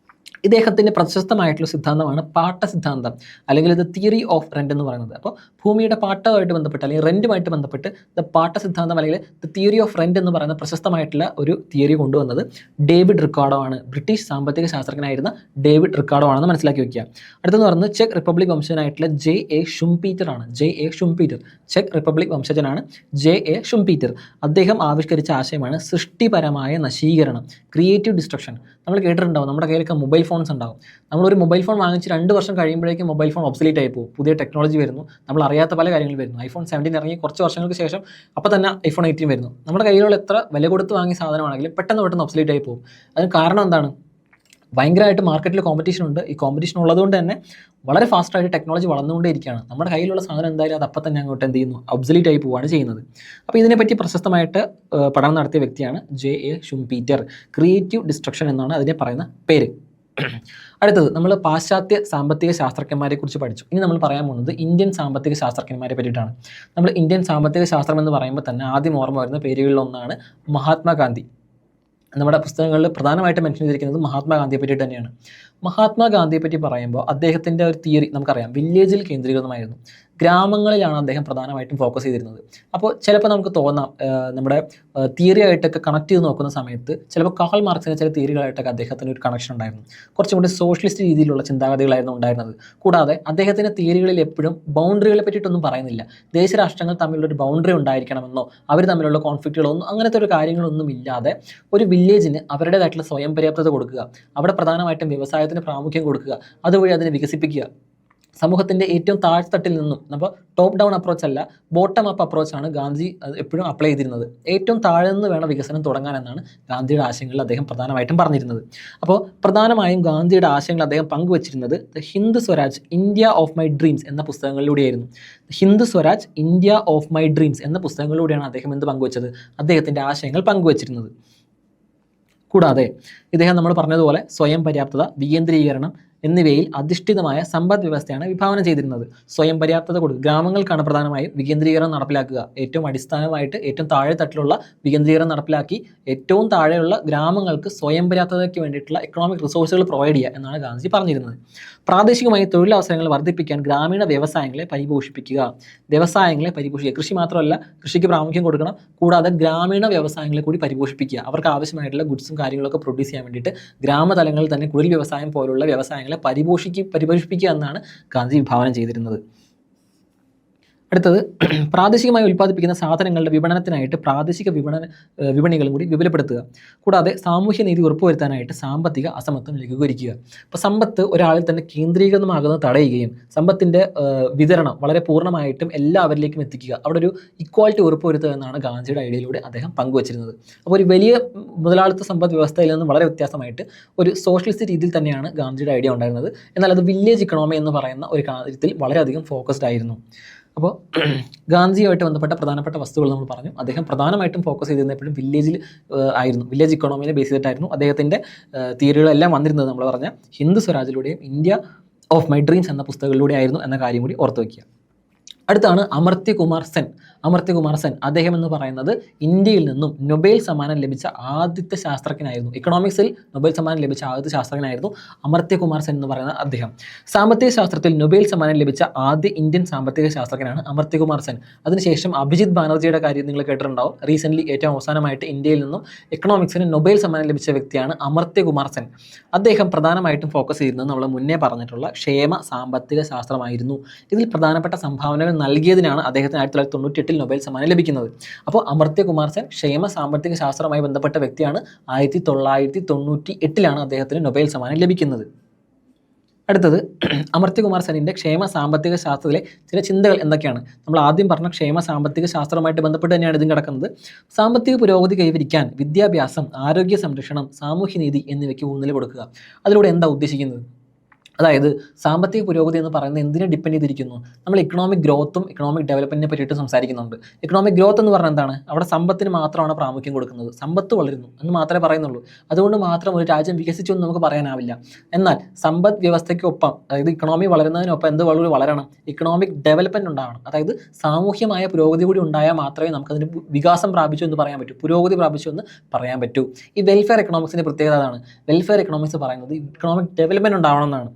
ഇദ്ദേഹത്തിൻ്റെ പ്രശസ്തമായിട്ടുള്ള സിദ്ധാന്തമാണ് പാട്ട സിദ്ധാന്തം, അല്ലെങ്കിൽ ഇത് തിയറി ഓഫ് റെൻ്റ് എന്ന് പറയുന്നത്. അപ്പോൾ ഭൂമിയുടെ പാട്ടമായിട്ട് ബന്ധപ്പെട്ട് അല്ലെങ്കിൽ റെൻറ്റുമായിട്ട് ബന്ധപ്പെട്ട് ദ പാട്ട സിദ്ധാന്തം അല്ലെങ്കിൽ ദ തിയറി ഓഫ് റെൻ്റ് എന്ന് പറയുന്ന പ്രശസ്തമായിട്ടുള്ള ഒരു തിയറി കൊണ്ടുവന്നത് ഡേവിഡ് റിക്കാർഡോ ആണ്. ബ്രിട്ടീഷ് സാമ്പത്തിക ശാസ്ത്രജ്ഞനായിരുന്ന ഡേവിഡ് റിക്കാർഡോ ആണെന്ന് മനസ്സിലാക്കി വയ്ക്കുക. അടുത്തെന്ന് പറയുന്നത് ചെക്ക് റിപ്പബ്ലിക് വംശജനായിട്ടുള്ള J.A. ഷുംപീറ്റർ ആണ്. J.A. ഷുംപീറ്റർ ചെക്ക് റിപ്പബ്ലിക് വംശജനാണ് J.A. ഷുംപീറ്റർ. അദ്ദേഹം ആവിഷ്കരിച്ച ആശയമാണ് സൃഷ്ടിപരമായ നശീകരണം, ക്രിയേറ്റീവ് ഡിസ്ട്രക്ഷൻ. നമ്മൾ കേട്ടിട്ടുണ്ടാവും, നമ്മുടെ കയ്യിലൊക്കെ മൊബൈൽ ഫോൺസ് ഉണ്ടാവും. നമ്മളൊരു മൊബൈൽ ഫോൺ വാങ്ങിച്ച് 2 വർഷം കഴിയുമ്പോഴേക്കും മൊബൈൽ ഫോൺ ഒബ്സലീറ്റ് ആയി പോകും. പുതിയ ടെക്നോളജി വരുന്നു, നമ്മൾ അറിയാത്ത പല കാര്യങ്ങൾ വരുന്നു. iPhone 17 ഇറങ്ങി കുറച്ച് വർഷങ്ങൾക്ക് ശേഷം അപ്പോൾ തന്നെ iPhone 18 വരുന്നു. നമ്മുടെ കയ്യിലുള്ള എത്ര വില കൊടുത്ത് വാങ്ങിയ സാധനമാണെങ്കിലും പെട്ടെന്ന് ഒബ്സലീറ്റ് ആയി പോകും. അതിന് കാരണം എന്താണ്? ഭയങ്കരമായിട്ട് മാർക്കറ്റിൽ കോമ്പറ്റീഷൻ ഉണ്ട്. ഈ കോമ്പറ്റീഷൻ ഉള്ളതുകൊണ്ട് തന്നെ വളരെ ഫാസ്റ്റായിട്ട് ടെക്നോളജി വളർന്നുകൊണ്ടേയിരിക്കുകയാണ്. നമ്മുടെ കയ്യിലുള്ള സാധനം എന്തായാലും അത് അപ്പം തന്നെ അങ്ങോട്ട് എന്ത് ചെയ്യുന്നു? ഒബ്സലീറ്റ് ആയി പോവുകയാണ് ചെയ്യുന്നത്. അപ്പോൾ ഇതിനെപ്പറ്റി പ്രശസ്തമായിട്ട് പഠനം നടത്തിയ വ്യക്തിയാണ് J.A. ഷുംപീറ്റർ. ക്രിയേറ്റീവ് ഡിസ്ട്രക്ഷൻ എന്നാണ് അതിനെ പറയുന്ന പേര്. അടുത്തത് നമ്മൾ പാശ്ചാത്യ സാമ്പത്തിക ശാസ്ത്രജ്ഞന്മാരെ കുറിച്ച് പഠിച്ചു. ഇനി നമ്മൾ പറയാൻ പോകുന്നത് ഇന്ത്യൻ സാമ്പത്തിക ശാസ്ത്രജ്ഞന്മാരെ പറ്റിയിട്ടാണ്. നമ്മൾ ഇന്ത്യൻ സാമ്പത്തിക ശാസ്ത്രം എന്ന് പറയുമ്പോൾ തന്നെ ആദ്യം ഓർമ്മ വരുന്ന പേരുകളിലൊന്നാണ് മഹാത്മാഗാന്ധി. നമ്മുടെ പുസ്തകങ്ങളിൽ പ്രധാനമായിട്ട് മെൻഷൻ ചെയ്തിരിക്കുന്നത് മഹാത്മാഗാന്ധിയെ പറ്റിയിട്ട് തന്നെയാണ്. മഹാത്മാഗാന്ധിയെ പറ്റി പറയുമ്പോൾ അദ്ദേഹത്തിൻ്റെ ഒരു തിയറി നമുക്കറിയാം, വില്ലേജിൽ കേന്ദ്രീകൃതമായിരുന്നു. ഗ്രാമങ്ങളിലാണ് അദ്ദേഹം പ്രധാനമായിട്ടും ഫോക്കസ് ചെയ്തിരുന്നത്. അപ്പോൾ ചിലപ്പോൾ നമുക്ക് തോന്നാം നമ്മുടെ തിയറി ആയിട്ടൊക്കെ കണക്ട് ചെയ്ത് നോക്കുന്ന സമയത്ത് ചിലപ്പോൾ കാൾ മാർക്സിൻ്റെ ചില തിയറികളായിട്ടൊക്കെ അദ്ദേഹത്തിന് ഒരു കണക്ഷൻ ഉണ്ടായിരുന്നു. കുറച്ചും കൂടി സോഷ്യലിസ്റ്റ് രീതിയിലുള്ള ചിന്താഗതികളായിരുന്നു ഉണ്ടായിരുന്നത്. കൂടാതെ അദ്ദേഹത്തിൻ്റെ തിയറികളിൽ എപ്പോഴും ബൗണ്ടറികളെ പറ്റിയിട്ടൊന്നും പറയുന്നില്ല. ദേശരാഷ്ട്രങ്ങൾ തമ്മിലൊരു ബൗണ്ടറി ഉണ്ടായിരിക്കണമെന്നോ അവർ തമ്മിലുള്ള കോൺഫ്ലിക്റ്റുകളൊന്നും അങ്ങനത്തെ ഒരു കാര്യങ്ങളൊന്നും ഇല്ലാതെ ഒരു വില്ലേജിന് അവരുടേതായിട്ടുള്ള സ്വയം പര്യാപ്തത കൊടുക്കുക, അവിടെ പ്രധാനമായിട്ടും വ്യവസായത്തിന് പ്രാമുഖ്യം കൊടുക്കുക, അതുവഴി അതിനെ വികസിപ്പിക്കുക. സമൂഹത്തിൻ്റെ ഏറ്റവും താഴ്ത്തട്ടിൽ നിന്നും, അപ്പോൾ ടോപ്പ് ഡൗൺ അപ്രോച്ച് അല്ല, ബോട്ടം അപ്പ് അപ്രോച്ചാണ് ഗാന്ധി എപ്പോഴും അപ്ലൈ ചെയ്തിരുന്നത്. ഏറ്റവും താഴെ നിന്ന് വേണം വികസനം തുടങ്ങാൻ എന്നാണ് ഗാന്ധിയുടെ ആശയങ്ങളിൽ അദ്ദേഹം പ്രധാനമായിട്ടും പറഞ്ഞിരുന്നത്. അപ്പോൾ പ്രധാനമായും ഗാന്ധിയുടെ ആശയങ്ങൾ അദ്ദേഹം പങ്കുവച്ചിരുന്നത് the Hind Swaraj India of my dreams എന്ന പുസ്തകങ്ങളിലൂടെയായിരുന്നു. Hind Swaraj India of my dreams എന്ന പുസ്തകങ്ങളിലൂടെയാണ് അദ്ദേഹം എന്ത് പങ്കുവച്ചത്? അദ്ദേഹത്തിൻ്റെ ആശയങ്ങൾ പങ്കുവച്ചിരുന്നത്. കൂടാതെ ഇദ്ദേഹം നമ്മൾ പറഞ്ഞതുപോലെ സ്വയം പര്യാപ്തത, വികേന്ദ്രീകരണം എന്നിവയിൽ അധിഷ്ഠിതമായ സമ്പദ് വ്യവസ്ഥയാണ് വിഭാവനം ചെയ്തിരുന്നത്. സ്വയം പര്യാപ്തത കൊടുക്കുക, ഗ്രാമങ്ങൾക്കാണ് പ്രധാനമായും വികേന്ദ്രീകരണം നടപ്പിലാക്കുക. ഏറ്റവും അടിസ്ഥാനമായിട്ട് ഏറ്റവും താഴെ തട്ടിലുള്ള വികേന്ദ്രീകരണം നടപ്പിലാക്കി ഏറ്റവും താഴെയുള്ള ഗ്രാമങ്ങൾക്ക് സ്വയം പര്യാപ്തതയ്ക്ക് വേണ്ടിയിട്ടുള്ള എക്കണോമിക് റിസോഴ്സുകൾ പ്രൊവൈഡ് ചെയ്യുക എന്നാണ് ഗാന്ധിജി പറഞ്ഞിരുന്നത്. പ്രാദേശികമായി തൊഴിലവസരങ്ങൾ വർദ്ധിപ്പിക്കാൻ ഗ്രാമീണ വ്യവസായങ്ങളെ പരിപോഷിപ്പിക്കുക. കൃഷി മാത്രമല്ല, കൃഷിക്ക് പ്രാമുഖ്യം കൊടുക്കണം. കൂടാതെ ഗ്രാമീണ വ്യവസായങ്ങളെ കൂടി പരിപോഷിപ്പിക്കുക. അവർക്ക് ആവശ്യമായിട്ടുള്ള ഗുഡ്സും കാര്യങ്ങളൊക്കെ പ്രൊഡ്യൂസ് ചെയ്യാൻ വേണ്ടിയിട്ട് ഗ്രാമതലങ്ങളിൽ തന്നെ കുടിൽ വ്യവസായം പോലുള്ള വ്യവസായങ്ങളെ പരിപോഷിപ്പിക്കുക എന്നാണ് ഗാന്ധി വിഭാവനം ചെയ്തിരുന്നത്. അടുത്തത് പ്രാദേശികമായി ഉൽപ്പാദിപ്പിക്കുന്ന സാധനങ്ങളുടെ വിപണനത്തിനായിട്ട് പ്രാദേശിക വിപണികളും കൂടി വിപുലപ്പെടുത്തുക. കൂടാതെ സാമൂഹ്യ നീതി ഉറപ്പുവരുത്താനായിട്ട് സാമ്പത്തിക അസമത്വം ലഘൂകരിക്കുക. അപ്പോൾ സമ്പത്ത് ഒരാളിൽ തന്നെ കേന്ദ്രീകൃതമാകുന്നത് തടയുകയും സമ്പത്തിൻ്റെ വിതരണം വളരെ പൂർണ്ണമായിട്ടും എല്ലാവരിലേക്കും എത്തിക്കുക, അവിടെ ഒരു ഇക്വാലിറ്റി ഉറപ്പുവരുത്തുക എന്നാണ് ഗാന്ധിയുടെ ഐഡിയയിലൂടെ അദ്ദേഹം പങ്കുവച്ചിരുന്നത്. അപ്പോൾ ഒരു വലിയ മുതലാളിത്ത സമ്പദ് വ്യവസ്ഥയിൽ നിന്ന് വളരെ വ്യത്യാസമായിട്ട് ഒരു സോഷ്യലിസ്റ്റ് രീതിയിൽ തന്നെയാണ് ഗാന്ധിയുടെ ഐഡിയ ഉണ്ടായിരുന്നത്. എന്നാൽ അത് വില്ലേജ് ഇക്കണോമി എന്ന് പറയുന്ന ഒരു കാര്യത്തിൽ വളരെയധികം ഫോക്കസ്ഡ് ആയിരുന്നു. അപ്പോൾ ഗാന്ധിയുമായിട്ട് ബന്ധപ്പെട്ട പ്രധാനപ്പെട്ട വസ്തുക്കൾ നമ്മൾ പറഞ്ഞു. അദ്ദേഹം പ്രധാനമായിട്ടും ഫോക്കസ് ചെയ്തിരുന്നത് എപ്പോഴും വില്ലേജിൽ ആയിരുന്നു, വില്ലേജ് ഇക്കോണമിനെ ബേസ് ചെയ്തിട്ടായിരുന്നു അദ്ദേഹത്തിൻ്റെ തിയറികളെല്ലാം വന്നിരുന്നത്. നമ്മൾ പറഞ്ഞ ഹിന്ദു സ്വരാജിലൂടെയും ഇന്ത്യ ഓഫ് മൈ ഡ്രീംസ് എന്ന പുസ്തകങ്ങളിലൂടെ ആയിരുന്നു എന്ന കാര്യം കൂടി ഓർത്ത് വയ്ക്കുക. അടുത്താണ് അമർത്യകുമാർ സെൻ. അമർത്യകുമാർ സെൻ അദ്ദേഹം എന്ന് പറയുന്നത് ഇന്ത്യയിൽ നിന്നും നൊബേൽ സമ്മാനം ലഭിച്ച ആദ്യത്തെ ശാസ്ത്രജ്ഞനായിരുന്നു. ഇക്കണോമിക്സിൽ നൊബേൽ സമ്മാനം ലഭിച്ച ആദ്യത്തെ ശാസ്ത്രജ്ഞനായിരുന്നു അമർത്യകുമാർ സെൻ എന്ന് പറയുന്ന അദ്ദേഹം. സാമ്പത്തിക ശാസ്ത്രത്തിൽ നൊബേൽ സമ്മാനം ലഭിച്ച ആദ്യ ഇന്ത്യൻ സാമ്പത്തിക ശാസ്ത്രജ്ഞനാണ് അമർത്യകുമാർ സെൻ. അതിനുശേഷം അഭിജിത് ബാനർജിയുടെ കാര്യം നിങ്ങൾ കേട്ടിട്ടുണ്ടാവും. റീസെൻ്റ്ലി ഏറ്റവും അവസാനമായിട്ട് ഇന്ത്യയിൽ നിന്നും എക്കണോമിക്സിന് നൊബേൽ സമ്മാനം ലഭിച്ച വ്യക്തിയാണ് അമർത്യകുമാർ സെൻ. അദ്ദേഹം പ്രധാനമായിട്ടും ഫോക്കസ് ചെയ്യുന്നത് നമ്മൾ മുന്നേ പറഞ്ഞിട്ടുള്ള ക്ഷേമ സാമ്പത്തിക ശാസ്ത്രമായിരുന്നു. ഇതിൽ പ്രധാനപ്പെട്ട സംഭാവനകൾ നൽകിയതിനാണ് അദ്ദേഹത്തിന് 1998 നൊബേൽ സമ്മാനം ലഭിക്കുന്നത്. അപ്പോൾ അമർത്യകുമാർ സെൻ ക്ഷേമ സാമ്പത്തിക ശാസ്ത്രവുമായി ബന്ധപ്പെട്ട വ്യക്തിയാണ്. 1998 അദ്ദേഹത്തിന് നൊബേൽ സമ്മാനം ലഭിക്കുന്നത്. അടുത്തത് അമർത്യകുമാർ സെന്നിൻ്റെ ക്ഷേമ സാമ്പത്തിക ശാസ്ത്രത്തിലെ ചില ചിന്തകൾ എന്തൊക്കെയാണ്? നമ്മൾ ആദ്യം പറഞ്ഞ ക്ഷേമ സാമ്പത്തിക ശാസ്ത്രവുമായിട്ട് ബന്ധപ്പെട്ട് തന്നെയാണ് ഇതും കിടക്കുന്നത്. സാമ്പത്തിക പുരോഗതി കൈവരിക്കാൻ വിദ്യാഭ്യാസം, ആരോഗ്യ സംരക്ഷണം, സാമൂഹ്യനീതി എന്നിവയ്ക്ക് ഊന്നൽ കൊടുക്കുക. അതിലൂടെ എന്താ ഉദ്ദേശിക്കുന്നത്? അതായത് സാമ്പത്തിക പുരോഗതി എന്ന് പറയുന്നത് എന്തിനെ ഡിപ്പെൻഡ് ചെയ്തിരിക്കുന്നു? നമ്മൾ ഇക്കണോമിക് ഗ്രോത്തും ഇക്കണോമിക് ഡെവലപ്മെൻറ്റിനെ പറ്റിയിട്ട് സംസാരിക്കുന്നുണ്ട്. ഇക്കണോമിക് ഗ്രോത്ത് എന്ന് പറഞ്ഞാൽ എന്താണ്? അവിടെ സമ്പത്തിന് മാത്രമാണ് പ്രാമുഖ്യം കൊടുക്കുന്നത്. സമ്പത്ത് വളരുന്നു എന്ന് മാത്രമേ പറയുന്നുള്ളൂ. അതുകൊണ്ട് മാത്രം ഒരു രാജ്യം വികസിച്ചു എന്ന് നമുക്ക് പറയാനാവില്ല. എന്നാൽ സമ്പദ് വ്യവസ്ഥയ്ക്കൊപ്പം, അതായത് ഇക്കണോമി വളരുന്നതിനൊപ്പം എന്ത് വളരണം? ഇക്കണോമിക് ഡെവലപ്മെൻറ്റ് ഉണ്ടാവണം. അതായത് സാമൂഹ്യമായ പുരോഗതി കൂടി ഉണ്ടായാൽ മാത്രമേ നമുക്കതിന് വികാസം പ്രാപിച്ചു എന്ന് പറയാൻ പറ്റൂ, പുരോഗതി പ്രാപിച്ചു എന്ന് പറയാൻ പറ്റൂ. ഈ വെൽഫെയർ എക്കണോമിക്സിൻ്റെ പ്രത്യേകത അതാണ്. വെൽഫെയർ എക്കണോമിക്സ് പറയുന്നത് ഇക്കണോമിക് ഡെവലപ്മെൻറ്റ് ഉണ്ടാവണം എന്നാണ്.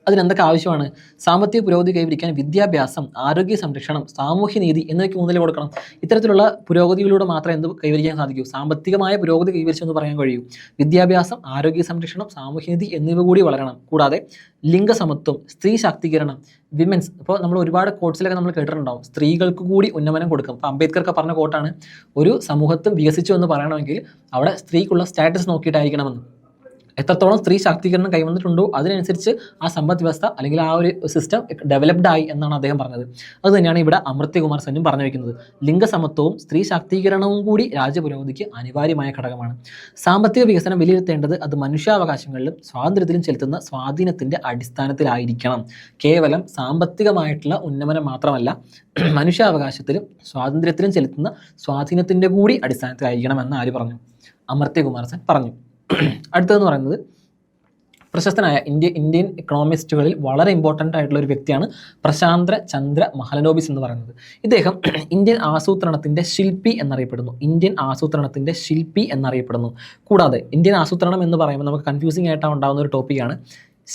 അതിനെന്തൊക്കെ ആവശ്യമാണ്? സാമ്പത്തിക പുരോഗതി കൈവരിക്കാൻ വിദ്യാഭ്യാസം, ആരോഗ്യ സംരക്ഷണം, സാമൂഹ്യനീതി എന്നിവയ്ക്ക് ഊന്നൽ കൊടുക്കണം. ഇത്തരത്തിലുള്ള പുരോഗതിയിലൂടെ മാത്രമേ എന്ത് കൈവരിക്കാൻ സാധിക്കൂ? സാമ്പത്തികമായ പുരോഗതി കൈവരിച്ചു എന്ന് പറയാൻ കഴിയൂ. വിദ്യാഭ്യാസം, ആരോഗ്യ സംരക്ഷണം, സാമൂഹ്യനീതി എന്നിവ കൂടി വളരണം. കൂടാതെ ലിംഗസമത്വം, സ്ത്രീ ശാക്തീകരണം, വിമൻസ്. ഇപ്പോൾ നമ്മൾ ഒരുപാട് കോട്ട്സിലൊക്കെ നമ്മൾ കേട്ടിട്ടുണ്ടാവും, സ്ത്രീകൾക്ക് കൂടി ഉന്നമനം കൊടുക്കും. ഇപ്പോൾ അംബേദ്കർക്ക് പറഞ്ഞ കോട്ടാണ്, ഒരു സമൂഹത്തും വികസിച്ചു എന്ന് പറയണമെങ്കിൽ അവിടെ സ്ത്രീക്കുള്ള സ്റ്റാറ്റസ് നോക്കിയിട്ടായിരിക്കണമെന്ന്. എത്രത്തോളം സ്ത്രീ ശാക്തീകരണം കൈവന്നിട്ടുണ്ടോ അതിനനുസരിച്ച് ആ സമ്പദ് വ്യവസ്ഥ അല്ലെങ്കിൽ ആ ഒരു സിസ്റ്റം ഡെവലപ്ഡ് ആയി എന്നാണ് അദ്ദേഹം പറഞ്ഞത്. അത് തന്നെയാണ് ഇവിടെ അമർത്യകുമാർ സെന്നും പറഞ്ഞു വയ്ക്കുന്നത്. ലിംഗസമത്വവും സ്ത്രീ ശാക്തീകരണവും കൂടി രാജ്യപുരോഗതിക്ക് അനിവാര്യമായ ഘടകമാണ്. സാമ്പത്തിക വികസനം വിലയിരുത്തേണ്ടത് അത് മനുഷ്യാവകാശങ്ങളിലും സ്വാതന്ത്ര്യത്തിലും ചെലുത്തുന്ന സ്വാധീനത്തിൻ്റെ അടിസ്ഥാനത്തിലായിരിക്കണം. കേവലം സാമ്പത്തികമായിട്ടുള്ള ഉന്നമനം മാത്രമല്ല, മനുഷ്യാവകാശത്തിലും സ്വാതന്ത്ര്യത്തിലും ചെലുത്തുന്ന സ്വാധീനത്തിൻ്റെ കൂടി അടിസ്ഥാനത്തിലായിരിക്കണം എന്ന് ആര് പറഞ്ഞു? അമർത്യകുമാർ സെൻ പറഞ്ഞു. അടുത്തതെന്ന് പറയുന്നത് പ്രശസ്തനായ ഇന്ത്യൻ എക്കണോമിസ്റ്റുകളിൽ വളരെ ഇമ്പോർട്ടൻ്റ് ആയിട്ടുള്ള ഒരു വ്യക്തിയാണ് പ്രശാന്ത് ചന്ദ്ര മഹലനോബിസ് എന്ന് പറയുന്നത്. ഇദ്ദേഹം ഇന്ത്യൻ ആസൂത്രണത്തിൻ്റെ ശില്പി എന്നറിയപ്പെടുന്നു. ഇന്ത്യൻ ആസൂത്രണത്തിൻ്റെ ശില്പി എന്നറിയപ്പെടുന്നു. കൂടാതെ ഇന്ത്യൻ ആസൂത്രണം എന്ന് പറയുമ്പോൾ നമുക്ക് കൺഫ്യൂസിംഗ് ആയിട്ടാണ് ഉണ്ടാകുന്ന ഒരു ടോപ്പിക്കാണ്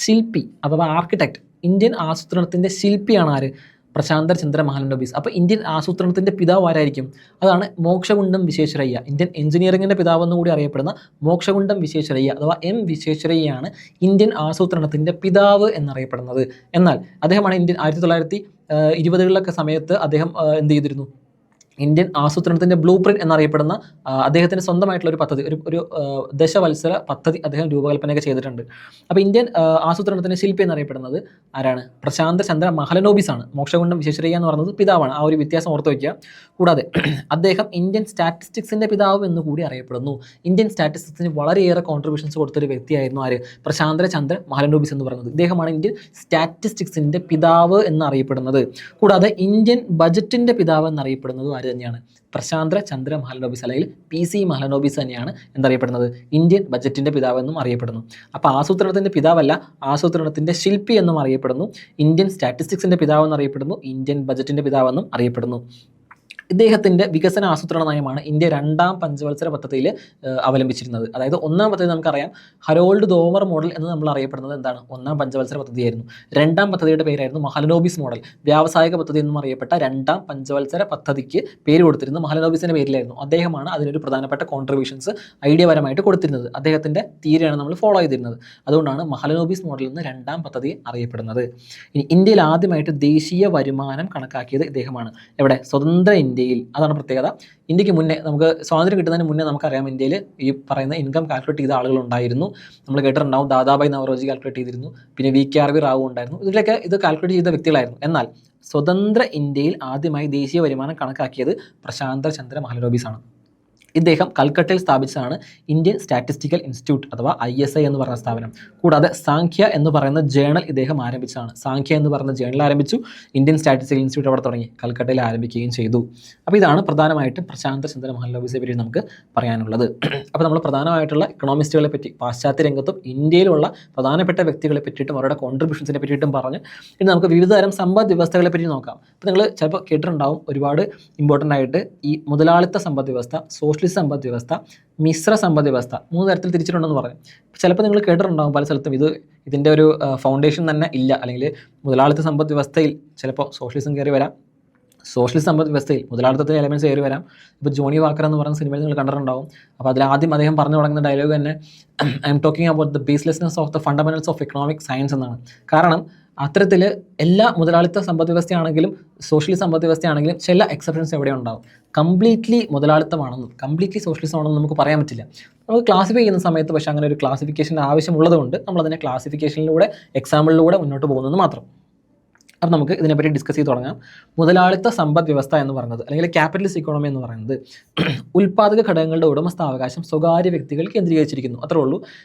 ശില്പി അഥവാ ആർക്കിടെക്ട്. ഇന്ത്യൻ ആസൂത്രണത്തിൻ്റെ ശില്പിയാണ് ആര്? പ്രശാന്ത് ചന്ദ്ര മഹലനോബിസ്. അപ്പോൾ ഇന്ത്യൻ ആസൂത്രണത്തിൻ്റെ പിതാവ് ആരായിരിക്കും? അതാണ് മോക്ഷഗുണ്ടം വിശ്വേശ്വരയ്യ. ഇന്ത്യൻ എഞ്ചിനീയറിംഗിൻ്റെ പിതാവ് എന്നുകൂടി അറിയപ്പെടുന്ന മോക്ഷഗുണ്ടം വിശ്വേശ്വരയ്യ അഥവാ എം വിശ്വേശ്വരയ്യയാണ് ഇന്ത്യൻ ആസൂത്രണത്തിൻ്റെ പിതാവ് എന്നറിയപ്പെടുന്നത്. എന്നാൽ അദ്ദേഹമാണ് 1920കളിലൊക്കെ സമയത്ത് അദ്ദേഹം എന്ത് ചെയ്തിരുന്നു? ഇന്ത്യൻ ആസൂത്രണത്തിൻ്റെ ബ്ലൂ പ്രിൻറ്റ് എന്നറിയപ്പെടുന്ന അദ്ദേഹത്തിൻ്റെ സ്വന്തമായിട്ടുള്ള ഒരു പദ്ധതി, ഒരു ദശവത്സര പദ്ധതി അദ്ദേഹം രൂപകൽപ്പനയൊക്കെ ചെയ്തിട്ടുണ്ട്. അപ്പോൾ ഇന്ത്യൻ ആസൂത്രണത്തിൻ്റെ ശില്പി എന്നറിയപ്പെടുന്നത് ആരാണ്? പ്രശാന്ത് ചന്ദ്ര മഹലനോബിസ് ആണ്. മോക്ഷഗുണ്ടം വിശ്വേശ്വരയ്യ എന്ന് പറയുന്നത് പിതാവാണ്. ആ ഒരു വ്യത്യാസം ഓർത്ത് വയ്ക്കുക. കൂടാതെ അദ്ദേഹം ഇന്ത്യൻ സ്റ്റാറ്റിസ്റ്റിക്സിൻ്റെ പിതാവ് എന്ന് കൂടി അറിയപ്പെടുന്നു. ഇന്ത്യൻ സ്റ്റാറ്റിസ്റ്റിക്സിന് വളരെയേറെ കോൺട്രിബ്യൂഷൻസ് കൊടുത്തൊരു വ്യക്തിയായിരുന്നു ആര്? പ്രശാന്ത് ചന്ദ്ര മഹലനോബിസ് എന്ന് പറയുന്നത്. ഇദ്ദേഹമാണ് ഇന്ത്യൻ സ്റ്റാറ്റിസ്റ്റിക്സിൻ്റെ പിതാവ് എന്നറിയപ്പെടുന്നത്. കൂടാതെ ഇന്ത്യൻ ബജറ്റിൻ്റെ പിതാവ് എന്നറിയപ്പെടുന്നതും ആര് തന്നെയാണ്? പ്രശാന്ത് ചന്ദ്ര മഹലനോബിസ് അല്ലെങ്കിൽ PC മഹലനോബിസ് തന്നെയാണ് എന്തറിയപ്പെടുന്നത്? ഇന്ത്യൻ ബജറ്റിൻ്റെ പിതാവ് എന്നും അറിയപ്പെടുന്നു. അപ്പോൾ ആസൂത്രണത്തിൻ്റെ പിതാവല്ല, ആസൂത്രണത്തിൻ്റെ ശില്പി എന്നും അറിയപ്പെടുന്നു. ഇന്ത്യൻ സ്റ്റാറ്റിസ്റ്റിക്സിൻ്റെ പിതാവ് എന്നറിയപ്പെടുന്നു. ഇന്ത്യൻ ബജറ്റിൻ്റെ പിതാവെന്നും അറിയപ്പെടുന്നു. ഇദ്ദേഹത്തിൻ്റെ വികസന ആസൂത്രണ നയമാണ് ഇന്ത്യ രണ്ടാം പഞ്ചവത്സര പദ്ധതിയിൽ അവലംബിച്ചിരുന്നത്. അതായത് ഒന്നാം പദ്ധതി നമുക്കറിയാം ഹരോൾഡ് ദോമർ മോഡൽ എന്ന് നമ്മൾ അറിയപ്പെടുന്നത് എന്താണ്, ഒന്നാം പഞ്ചവത്സര പദ്ധതിയായിരുന്നു. രണ്ടാം പദ്ധതിയുടെ പേരായിരുന്നു മഹലനോബിസ് മോഡൽ. വ്യാവസായിക പദ്ധതി എന്നും അറിയപ്പെട്ട രണ്ടാം പഞ്ചവത്സര പദ്ധതിക്ക് പേര് കൊടുത്തിരുന്നത് മഹലനോബിസിൻ്റെ പേരിലായിരുന്നു. അദ്ദേഹമാണ് അതിനൊരു പ്രധാനപ്പെട്ട കോൺട്രിബ്യൂഷൻസ് ഐഡിയപരമായിട്ട് കൊടുത്തിരുന്നത്. അദ്ദേഹത്തിൻ്റെ തീരെയാണ് നമ്മൾ ഫോളോ ചെയ്തിരുന്നത്. അതുകൊണ്ടാണ് മഹലനോബിസ് മോഡൽ എന്ന് രണ്ടാം പദ്ധതി അറിയപ്പെടുന്നത്. ഇനി ഇന്ത്യയിൽ ആദ്യമായിട്ട് ദേശീയ വരുമാനം കണക്കാക്കിയത് ഇദ്ദേഹമാണ്. എവിടെ? സ്വതന്ത്ര ഇന്ത്യയിൽ. അതാണ് പ്രത്യേകത. ഇന്ത്യക്ക് മുന്നേ, നമുക്ക് സ്വാതന്ത്ര്യം കിട്ടുന്നതിന് മുന്നേ നമുക്കറിയാം ഇന്ത്യയിൽ ഈ പറയുന്ന ഇൻകം കാൽക്കുലേറ്റ് ചെയ്ത ആളുകളുണ്ടായിരുന്നു. നമ്മൾ കേട്ടിട്ടുണ്ടാവും, ദാദാഭായ് നവറോജി കാൽക്കുലേറ്റ് ചെയ്തിരുന്നു, പിന്നെ VKRV റാവു ഉണ്ടായിരുന്നു. ഇതിലൊക്കെ ഇത് കാൽക്കുലേറ്റ് ചെയ്ത വ്യക്തികളായിരുന്നു. എന്നാൽ സ്വതന്ത്ര ഇന്ത്യയിൽ ആദ്യമായി ദേശീയ വരുമാനം കണക്കാക്കിയത് പ്രശാന്ത ചന്ദ്ര മഹലനോബിസ് ആണ്. ഇദ്ദേഹം കൽക്കട്ടയിൽ സ്ഥാപിച്ചതാണ് ഇന്ത്യൻ സ്റ്റാറ്റിസ്റ്റിക്കൽ ഇൻസ്റ്റിറ്റ്യൂട്ട് അഥവാ ISI എന്ന് പറയുന്ന സ്ഥാപനം. കൂടാതെ സാഖ്യ എന്ന് പറയുന്ന ജേണൽ ഇദ്ദേഹം ആരംഭിച്ചതാണ്. സാഖ്യ എന്ന് പറയുന്ന ജേണൽ ആരംഭിച്ചു. ഇന്ത്യൻ സ്റ്റാറ്റിസ്റ്റിക്കൽ ഇൻസ്റ്റിറ്റ്യൂട്ട് അവിടെ തുടങ്ങി, കൽക്കട്ടയിൽ ആരംഭിക്കുകയും ചെയ്തു. അപ്പോൾ ഇതാണ് പ്രധാനമായിട്ടും പ്രശാന്ത ചന്ദ്ര മഹലനോബിസിനെ പറ്റി നമുക്ക് പറയാനുള്ളത്. അപ്പോൾ നമ്മൾ പ്രധാനമായിട്ടുള്ള ഇക്കണോമിസ്റ്റുകളെ പറ്റി, പാശ്ചാത്യ രംഗത്തും ഇന്ത്യയിലുള്ള പ്രധാനപ്പെട്ട വ്യക്തികളെ പറ്റിയിട്ടും അവരുടെ കോൺട്രിബ്യൂഷൻസിനെ പറ്റിയിട്ടും പറഞ്ഞ് ഇനി നമുക്ക് വിവിധ തരം സമ്പദ് വ്യവസ്ഥകളെ പറ്റി നോക്കാം. അപ്പോൾ നിങ്ങൾ ചിലപ്പോൾ കേട്ടിട്ടുണ്ടാവും ഒരുപാട് ഇമ്പോർട്ടൻ്റ് ആയിട്ട് ഈ മുതലാളിത്ത സമ്പദ് വ്യവസ്ഥ, സോഷ്യലിസ്റ്റ് സമ്പദ് വ്യവസ്ഥ, മിശ്ര സമ്പദ് വ്യവസ്ഥ, 3 തരത്തിൽ തിരിച്ചിട്ടുണ്ടെന്ന് പറഞ്ഞു. ചിലപ്പോൾ നിങ്ങൾ കേട്ടിട്ടുണ്ടാകും പല സ്ഥലത്തും ഇതിൻ്റെ ഒരു ഫൗണ്ടേഷൻ തന്നെ ഇല്ല, അല്ലെങ്കിൽ മുതലാളിത്ത സമ്പദ് വ്യവസ്ഥയിൽ ചിലപ്പോൾ സോഷ്യലിസം കയറി വരാം, സോഷ്യലിസ്റ്റ് സമ്പദ് വ്യവസ്ഥയിൽ മുതലാളിത്തത്തിൻ്റെ എലമെൻറ്റ്സ് കയറി വരാം. ഇപ്പോൾ ജോണി വാക്കർ എന്ന് പറയുന്ന സിനിമയിൽ നിങ്ങൾ കണ്ടിട്ടുണ്ടാവും. അപ്പോൾ അതിലാദ്യം അദ്ദേഹം പറഞ്ഞു തുടങ്ങുന്ന ഡയലോഗ് തന്നെ I am talking about the baselessness of the fundamentals of economic science എന്നാണ്. കാരണം അത്തരത്തിൽ എല്ലാ മുതലാളിത്ത സമ്പദ് വ്യവസ്ഥയാണെങ്കിലും സോഷ്യലിസ്റ്റ് സമ്പദ് വ്യവസ്ഥയാണെങ്കിലും ചില എക്സെപ്ഷൻസ് എവിടെ ഉണ്ടാവും. കംപ്ലീറ്റ്ലി മുതലാളിത്തമാണെന്നും കംപ്ലീറ്റ്ലി സോഷ്യലിസം ആണെന്നും നമുക്ക് പറയാൻ പറ്റില്ല. നമുക്ക് ക്ലാസിഫൈ ചെയ്യുന്ന സമയത്ത് പക്ഷേ അങ്ങനെ ഒരു ക്ലാസിഫിക്കേഷൻ ആവശ്യമുള്ളതുകൊണ്ട് നമ്മളതിനെ ക്ലാസിഫിക്കേഷനിലൂടെ എക്സാമ്പിളിലൂടെ മുന്നോട്ട് പോകുന്നത് മാത്രം. അപ്പോൾ നമുക്ക് ഇതിനെപ്പറ്റി ഡിസ്കസ് ചെയ്ത് തുടങ്ങാം. മുതലാളിത്ത സമ്പദ് വ്യവസ്ഥ എന്ന് പറയുന്നത്, അല്ലെങ്കിൽ ക്യാപിറ്റലിസ്റ്റ് ഇക്കോണമി എന്ന് പറയുന്നത്, ഉൽപ്പാദക ഘടകങ്ങളുടെ ഉടമസ്ഥാവകാശം സ്വകാര്യ വ്യക്തികൾ കേന്ദ്രീകരിച്ചിരിക്കുന്നു. അത്രേ ഉള്ളൂ,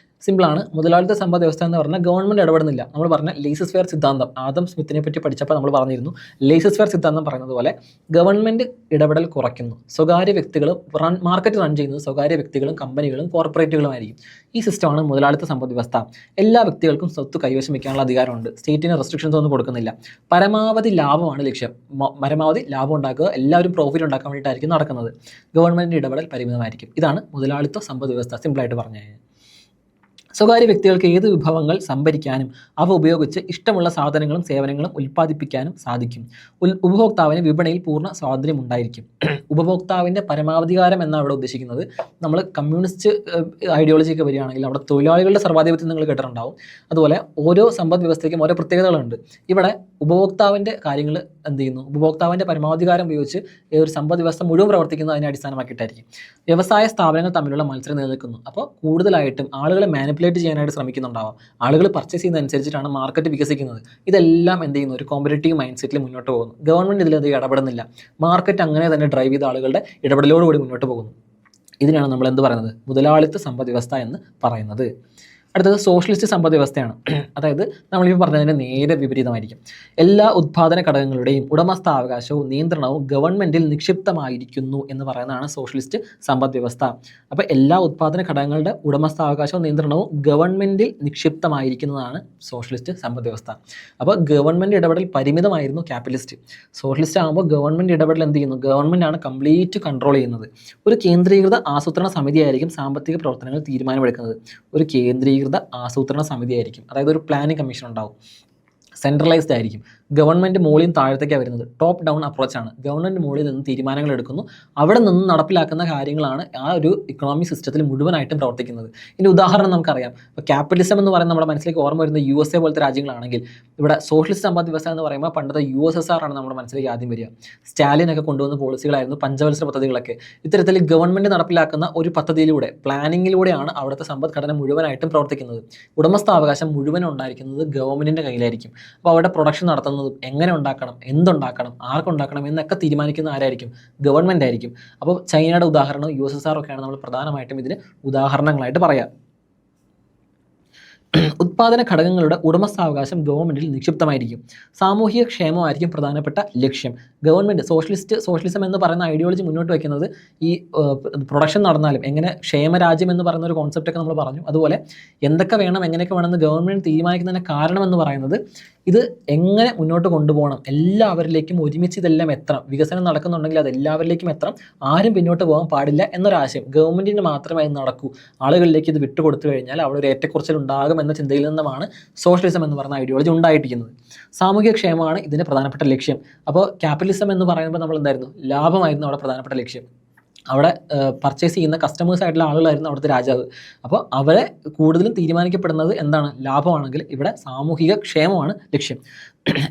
സിമ്പിളാണ്. മുതലാളിത്ത സമ്പദ് വ്യവസ്ഥ എന്ന് പറഞ്ഞാൽ ഗവൺമെൻറ് ഇടപെടുന്നില്ല. നമ്മൾ പറഞ്ഞ ലേസസ് ഫെയർ സിദ്ധാന്തം, ആദം സ്മിത്തിനെ പറ്റി പഠിച്ചപ്പോൾ നമ്മൾ പറഞ്ഞിരുന്നു, ലേസസ് ഫെയർ സിദ്ധാന്തം പറയുന്നത് പോലെ ഗവൺമെൻറ് ഇടപെടൽ കുറയ്ക്കുന്നു. സ്വകാര്യ വ്യക്തികളും മാർക്കറ്റ് റൺ ചെയ്യുന്നത് സ്വകാര്യ വ്യക്തികളും കമ്പനികളും കോർപ്പറേറ്റുകളുമായിരിക്കും. ഈ സിസ്റ്റമാണ് മുതലാളിത്ത സമ്പദ് വ്യവസ്ഥ. എല്ലാ വ്യക്തികൾക്കും സ്വത്ത് കൈവശം വയ്ക്കാനുള്ള അധികാരമുണ്ട്. സ്റ്റേറ്റിന് റെസ്ട്രിക്ഷൻസ് ഒന്നും കൊടുക്കുന്നില്ല. പരമാവധി ലാഭമാണ് ലക്ഷ്യം. പരമാവധി ലാഭം ഉണ്ടാക്കുക, എല്ലാവരും പ്രോഫിറ്റ് ഉണ്ടാക്കാൻ വേണ്ടിയിട്ടായിരിക്കും നടക്കുന്നത്. ഗവൺമെൻറ് ഇടപെടൽ പരിമിതമായിരിക്കും. ഇതാണ് മുതലാളിത്ത സമ്പദ് വ്യവസ്ഥ, സിമ്പിളായിട്ട് പറഞ്ഞു കഴിഞ്ഞാൽ. സ്വകാര്യ വ്യക്തികൾക്ക് ഏത് വിഭവങ്ങൾ സംഭരിക്കാനും അവ ഉപയോഗിച്ച് ഇഷ്ടമുള്ള സാധനങ്ങളും സേവനങ്ങളും ഉൽപ്പാദിപ്പിക്കാനും സാധിക്കും. ഉപഭോക്താവിന് വിപണിയിൽ പൂർണ്ണ സ്വാതന്ത്ര്യം ഉണ്ടായിരിക്കും. ഉപഭോക്താവിൻ്റെ പരമാവധികാരം എന്നാണ് അവിടെ ഉദ്ദേശിക്കുന്നത്. നമ്മൾ കമ്മ്യൂണിസ്റ്റ് ഐഡിയോളജിയൊക്കെ വരികയാണെങ്കിൽ അവിടെ തൊഴിലാളികളുടെ സർവാധിപത്യം നിങ്ങൾ കേട്ടിട്ടുണ്ടാവും. അതുപോലെ ഓരോ സമ്പദ് വ്യവസ്ഥയ്ക്കും ഓരോ പ്രത്യേകതകളുണ്ട്. ഇവിടെ ഉപഭോക്താവിൻ്റെ കാര്യങ്ങൾ എന്ത് ചെയ്യുന്നു, ഉപഭോക്താവിൻ്റെ പരമാവധികാരം ഉപയോഗിച്ച് ഒരു സമ്പദ് വ്യവസ്ഥ മുഴുവൻ പ്രവർത്തിക്കുന്നത് അതിനെ അടിസ്ഥാനമാക്കിയിട്ടായിരിക്കും. വ്യവസായ സ്ഥാപനങ്ങൾ തമ്മിലുള്ള മത്സരം നിലനിൽക്കുന്നു. അപ്പോൾ കൂടുതലായിട്ടും ആളുകളെ മാനിപ്പുലേറ്റ് ചെയ്യാനായിട്ട് ശ്രമിക്കുന്നുണ്ടാവാം. ആളുകൾ പർച്ചേസ് ചെയ്യുന്നതനുസരിച്ചിട്ടാണ് മാർക്കറ്റ് വികസിക്കുന്നത്. ഇതെല്ലാം എന്ത് ചെയ്യുന്നു, ഒരു കോമ്പറ്റേറ്റീവ് മൈൻഡ് സെറ്റിൽ മുന്നോട്ട് പോകുന്നു. ഗവൺമെൻറ് ഇതിലധികം ഇടപെടുന്നില്ല. മാർക്കറ്റ് അങ്ങനെ തന്നെ ഡ്രൈവ് ചെയ്ത ആളുകളുടെ ഇടപെടലോടുകൂടി മുന്നോട്ട് പോകുന്നു. ഇതിനാണ് നമ്മൾ എന്ത് പറയുന്നത്, മുതലാളിത്ത സമ്പദ് വ്യവസ്ഥ എന്ന് പറയുന്നത്. അടുത്തത് സോഷ്യലിസ്റ്റ് സമ്പദ് വ്യവസ്ഥയാണ്. അതായത് നമ്മളിപ്പോൾ പറഞ്ഞതിൻ്റെ നേരെ വിപരീതമായിരിക്കും. എല്ലാ ഉത്പാദന ഘടകങ്ങളുടെയും ഉടമസ്ഥാവകാശവും നിയന്ത്രണവും ഗവൺമെൻറ്റിൽ നിക്ഷിപ്തമായിരിക്കുന്നു എന്ന് പറയുന്നതാണ് സോഷ്യലിസ്റ്റ് സമ്പദ് വ്യവസ്ഥ. അപ്പോൾ എല്ലാ ഉത്പാദന ഘടകങ്ങളുടെ ഉടമസ്ഥാവകാശവും നിയന്ത്രണവും ഗവൺമെൻറ്റിൽ നിക്ഷിപ്തമായിരിക്കുന്നതാണ് സോഷ്യലിസ്റ്റ് സമ്പദ് വ്യവസ്ഥ. അപ്പോൾ ഗവൺമെൻറ് ഇടപെടൽ പരിമിതമായിരുന്നു ക്യാപിറ്റലിസ്റ്റ്. സോഷ്യലിസ്റ്റ് ആകുമ്പോൾ ഗവൺമെൻറ് ഇടപെടൽ എന്ത് ചെയ്യുന്നു, ഗവൺമെൻറ്റാണ് കംപ്ലീറ്റ് കൺട്രോൾ ചെയ്യുന്നത്. ഒരു കേന്ദ്രീകൃത ആസൂത്രണ സമിതിയായിരിക്കും സാമ്പത്തിക പ്രവർത്തനങ്ങൾ തീരുമാനമെടുക്കുന്നത്. ഒരു കേന്ദ്രീകൃത ആസൂത്രണ സമിതിയായിരിക്കും. അതായത് ഒരു പ്ലാനിംഗ് കമ്മീഷൻ ഉണ്ടാവും. സെൻട്രലൈസ്ഡ് ആയിരിക്കും. ഗവൺമെൻറ് മുകളിൽ നിന്ന് താഴത്തേക്കാണ് വരുന്നത്. Top down അപ്രോച്ചാണ്. ഗവൺമെൻറ് മുകളിൽ നിന്ന് തീരുമാനങ്ങൾ എടുക്കുന്നു. അവിടെ നിന്ന് നടപ്പിലാക്കുന്ന കാര്യങ്ങളാണ് ആ ഒരു ഇക്കണോമിക് സിസ്റ്റത്തിൽ മുഴുവനായിട്ടും പ്രവർത്തിക്കുന്നത്. ഇതിൻ്റെ ഉദാഹരണം നമുക്കറിയാം. ഇപ്പോൾ ക്യാപിറ്റലിസം എന്ന് പറയുന്നത് നമ്മുടെ മനസ്സിലേക്ക് ഓർമ്മ വരുന്ന USA പോലത്തെ രാജ്യങ്ങളാണെങ്കിൽ ഇവിടെ സോഷ്യലിസ്റ്റ് സമ്പദ് വ്യവസ്ഥ എന്ന് പറയുമ്പോൾ പണ്ടത്തെ USSR ആണ് നമ്മുടെ മനസ്സിലേക്ക് ആദ്യം വരിക. സ്റ്റാലിനൊക്കെ കൊണ്ടുവന്ന പോളിസികളായിരുന്നു പഞ്ചവത്സര പദ്ധതികളൊക്കെ. ഇത്തരത്തിൽ ഗവൺമെൻറ് നടപ്പിലാക്കുന്ന ഒരു പദ്ധതിയിലൂടെ, പ്ലാനിങ്ങിലൂടെയാണ് അവിടുത്തെ സമ്പദ്ഘടന മുഴുവനായിട്ടും പ്രവർത്തിക്കുന്നത്. ഉടമസ്ഥാവകാശം മുഴുവൻ ഉണ്ടായിരിക്കുന്നത് ഗവൺമെൻറ്റിൻ്റെ കയ്യിലായിരിക്കും. അപ്പോൾ അവിടെ പ്രൊഡക്ഷൻ നടത്തുന്നതും എങ്ങനെ ഉണ്ടാക്കണം, എന്തുണ്ടാക്കണം, ആർക്കുണ്ടാക്കണം എന്നൊക്കെ തീരുമാനിക്കുന്ന ആരായിരിക്കും, ഗവൺമെൻറ് ആയിരിക്കും. അപ്പോൾ ചൈനയുടെ ഉദാഹരണം USSR ഒക്കെയാണ് നമ്മൾ പ്രധാനമായിട്ടും ഇതിന് ഉദാഹരണങ്ങളായിട്ട് പറയാം. ഉത്പാദന ഘടകങ്ങളുടെ ഉടമസ്ഥാവകാശം ഗവൺമെൻറ്റിൽ നിക്ഷിപ്തമായിരിക്കും. സാമൂഹിക ക്ഷേമമായിരിക്കും പ്രധാനപ്പെട്ട ലക്ഷ്യം. ഗവൺമെൻറ് സോഷ്യലിസം എന്ന് പറയുന്ന ഐഡിയോളജി മുന്നോട്ട് വയ്ക്കുന്നത് ഈ പ്രൊഡക്ഷൻ നടന്നാലും എങ്ങനെ ക്ഷേമരാജ്യം എന്ന് പറയുന്ന ഒരു കോൺസെപ്റ്റൊക്കെ നമ്മൾ പറഞ്ഞു. അതുപോലെ എന്തൊക്കെ വേണം, എങ്ങനെയൊക്കെ വേണമെന്ന് ഗവൺമെൻറ് തീരുമാനിക്കുന്നതിന് കാരണം എന്ന് പറയുന്നത് ഇത് എങ്ങനെ മുന്നോട്ട് കൊണ്ടുപോകണം, എല്ലാവരിലേക്കും ഒരുമിച്ച് ഇതെല്ലാം എത്തണം, വികസനം നടക്കുന്നുണ്ടെങ്കിൽ അത് എല്ലാവരിലേക്കും എത്തണം, ആരും പിന്നോട്ട് പോകാൻ പാടില്ല എന്നൊരാശയം. ഗവൺമെൻറ്റിന് മാത്രമേ അത് നടക്കൂ, ആളുകളിലേക്ക് ഇത് വിട്ടുകൊടുത്തു കഴിഞ്ഞാൽ അവിടെ ഒരു ഏറ്റക്കുറച്ചിൽ ഉണ്ടാകും എന്ന ചിന്തയിൽ നിന്നുമാണ് സോഷ്യലിസം എന്ന് പറഞ്ഞ ഐഡിയോളജി ഉണ്ടായിട്ടിരിക്കുന്നത്. സാമൂഹ്യക്ഷേമമാണ് ഇതിൻ്റെ പ്രധാനപ്പെട്ട ലക്ഷ്യം. അപ്പോൾ ക്യാപിറ്റലിസം എന്ന് പറയുമ്പോൾ നമ്മൾ എന്തായിരുന്നു, ലാഭമായിരുന്നു അവിടെ പ്രധാനപ്പെട്ട ലക്ഷ്യം. അവിടെ പർച്ചേസ് ചെയ്യുന്ന കസ്റ്റമേഴ്സ് ആയിട്ടുള്ള ആളുകളായിരുന്നു അവിടുത്തെ രാജാവ്. അപ്പോൾ അവരെ കൂടുതലും തീരുമാനിക്കപ്പെടുന്നത് എന്താണ്, ലാഭമാണെങ്കിൽ ഇവിടെ സാമൂഹിക ക്ഷേമമാണ് ലക്ഷ്യം.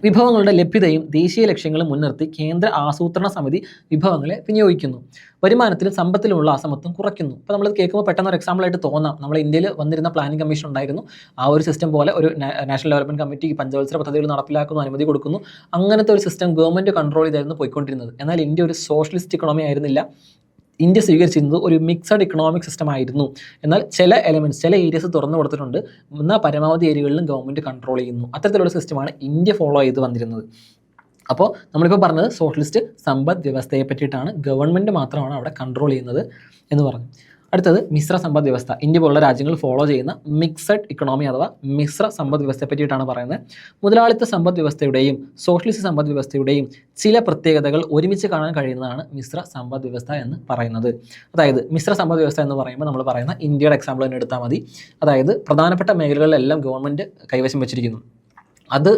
വിഭവങ്ങളുടെ ലഭ്യതയും ദേശീയ ലക്ഷ്യങ്ങളും മുൻനിർത്തി കേന്ദ്ര ആസൂത്രണ സമിതി വിഭവങ്ങളെ വിനിയോഗിക്കുന്നു. വരുമാനത്തിലും സമ്പത്തിലുമുള്ള അസമത്വം കുറയ്ക്കുന്നു. അപ്പോൾ നമ്മൾ കേൾക്കുമ്പോൾ പെട്ടെന്ന് ഒരു എക്സാമ്പിളായിട്ട് തോന്നാം, നമ്മൾ ഇന്ത്യയിൽ വന്നിരുന്ന പ്ലാനിംഗ് കമ്മീഷൻ ഉണ്ടായിരുന്നു, ആ ഒരു സിസ്റ്റം പോലെ ഒരു നാഷണൽ ഡെവലപ്മെൻറ്റ് കമ്മിറ്റി പഞ്ചവത്സര പദ്ധതികൾ നടപ്പിലാക്കുന്നു, അനുമതി കൊടുക്കുന്നു, അങ്ങനത്തെ ഒരു സിസ്റ്റം ഗവൺമെൻറ് കൺട്രോൾ ചെയ്തായിരുന്നു പോയിക്കൊണ്ടിരുന്നത്. എന്നാൽ ഇന്ത്യ ഒരു സോഷ്യലിസ്റ്റ് ഇക്കണോമി ആയിരുന്നില്ല. ഇന്ത്യ സ്വീകരിച്ചിരുന്നത് ഒരു മിക്സഡ് ഇക്കണോമിക് സിസ്റ്റം ആയിരുന്നു. എന്നാൽ ചില എലമെൻറ്റ്സ്, ചില ഏരിയസ് തുറന്നു കൊടുത്തിട്ടുണ്ട്, എന്നാൽ പരമാവധി ഏരിയകളിലും ഗവൺമെൻറ് കൺട്രോൾ ചെയ്യുന്നു. അത്തരത്തിലുള്ള സിസ്റ്റമാണ് ഇന്ത്യ ഫോളോ ചെയ്ത് വന്നിരുന്നത്. അപ്പോൾ നമ്മളിപ്പോൾ പറഞ്ഞത് സോഷ്യലിസ്റ്റ് സമ്പദ് വ്യവസ്ഥയെ പറ്റിയിട്ടാണ്, ഗവൺമെൻറ് മാത്രമാണ് അവിടെ കൺട്രോൾ ചെയ്യുന്നത് എന്ന് പറഞ്ഞു. അടുത്തത് മിശ്ര സമ്പദ് വ്യവസ്ഥ. ഇന്ത്യ പോലുള്ള രാജ്യങ്ങൾ ഫോളോ ചെയ്യുന്ന മിക്സഡ് ഇക്കണോമി അഥവാ മിശ്ര സമ്പദ് വ്യവസ്ഥയെ പറ്റിയിട്ടാണ് പറയുന്നത്. മുതലാളിത്ത സമ്പദ് വ്യവസ്ഥയുടെയും സോഷ്യലിസ്റ്റ് സമ്പദ് വ്യവസ്ഥയുടെയും ചില പ്രത്യേകതകൾ ഒരുമിച്ച് കാണാൻ കഴിയുന്നതാണ് മിശ്ര സമ്പദ് വ്യവസ്ഥ എന്ന് പറയുന്നത്. അതായത് മിശ്ര സമ്പദ് വ്യവസ്ഥ എന്ന് പറയുമ്പോൾ നമ്മൾ പറയുന്ന ഇന്ത്യയുടെ എക്സാമ്പിൾ തന്നെ എടുത്താൽ മതി. അതായത് പ്രധാനപ്പെട്ട മേഖലകളിലെല്ലാം ഗവൺമെൻറ് കൈവശം വെച്ചിരിക്കുന്നു. അത്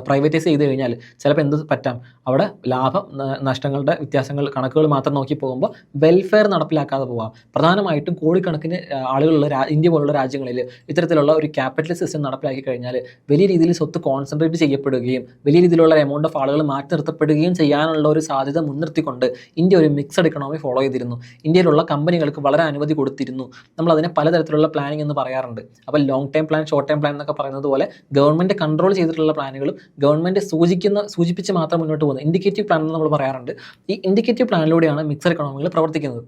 പ്രൈവറ്റൈസ് ചെയ്ത് കഴിഞ്ഞാൽ ചിലപ്പോൾ എന്ത് പറ്റാം, അവിടെ ലാഭം നഷ്ടങ്ങളുടെ വ്യത്യാസങ്ങൾ കണക്കുകൾ മാത്രം നോക്കി പോകുമ്പോൾ വെൽഫെയർ നടപ്പിലാക്കാതെ പോകാം. പ്രധാനമായിട്ടും കോടിക്കണക്കിന് ആളുകളുള്ള ഇന്ത്യ പോലുള്ള രാജ്യങ്ങളിൽ ഇത്തരത്തിലുള്ള ഒരു ക്യാപിറ്റലിസ്റ്റ് സിസ്റ്റം നടപ്പിലാക്കി കഴിഞ്ഞാൽ വലിയ രീതിയിൽ സ്വത്ത് കോൺസെൻട്രേറ്റ് ചെയ്യപ്പെടുകയും വലിയ രീതിയിലുള്ള എമൗണ്ട് ഓഫ് ആളുകൾ മാറ്റി നിർത്തപ്പെടുകയും ചെയ്യാനുള്ള ഒരു സാധ്യത മുൻനിർത്തിക്കൊണ്ട് ഇന്ത്യ ഒരു മിക്സഡ് ഇക്കണോമി ഫോളോ ചെയ്തിരുന്നു. ഇന്ത്യയിലുള്ള കമ്പനികൾക്ക് വളരെ അനുമതി കൊടുത്തിരുന്നു. നമ്മളതിനെ പലതരത്തിലുള്ള പ്ലാനിംഗ് എന്ന് പറയാറുണ്ട്. അപ്പോൾ long time plan, short time plan എന്നൊക്കെ പറയുന്നത് പോലെ ഗവൺമെൻറ് കൺട്രോൾ ചെയ്തിട്ടുള്ള പ്ലാനുകളും ഗവൺമെൻറ് സൂചിപ്പിച്ച് മാത്രം മുന്നോട്ട് പോകുന്നത് ഇൻഡിക്കേറ്റീവ് പ്ലാൻ എന്ന് നമ്മൾ പറയാറുണ്ട്. ഈ ഇൻഡിക്കേറ്റീവ് പ്ലാനിലൂടെയാണ് മിക്സഡ് ഇക്കണോമികൾ പ്രവർത്തിക്കുന്നത്.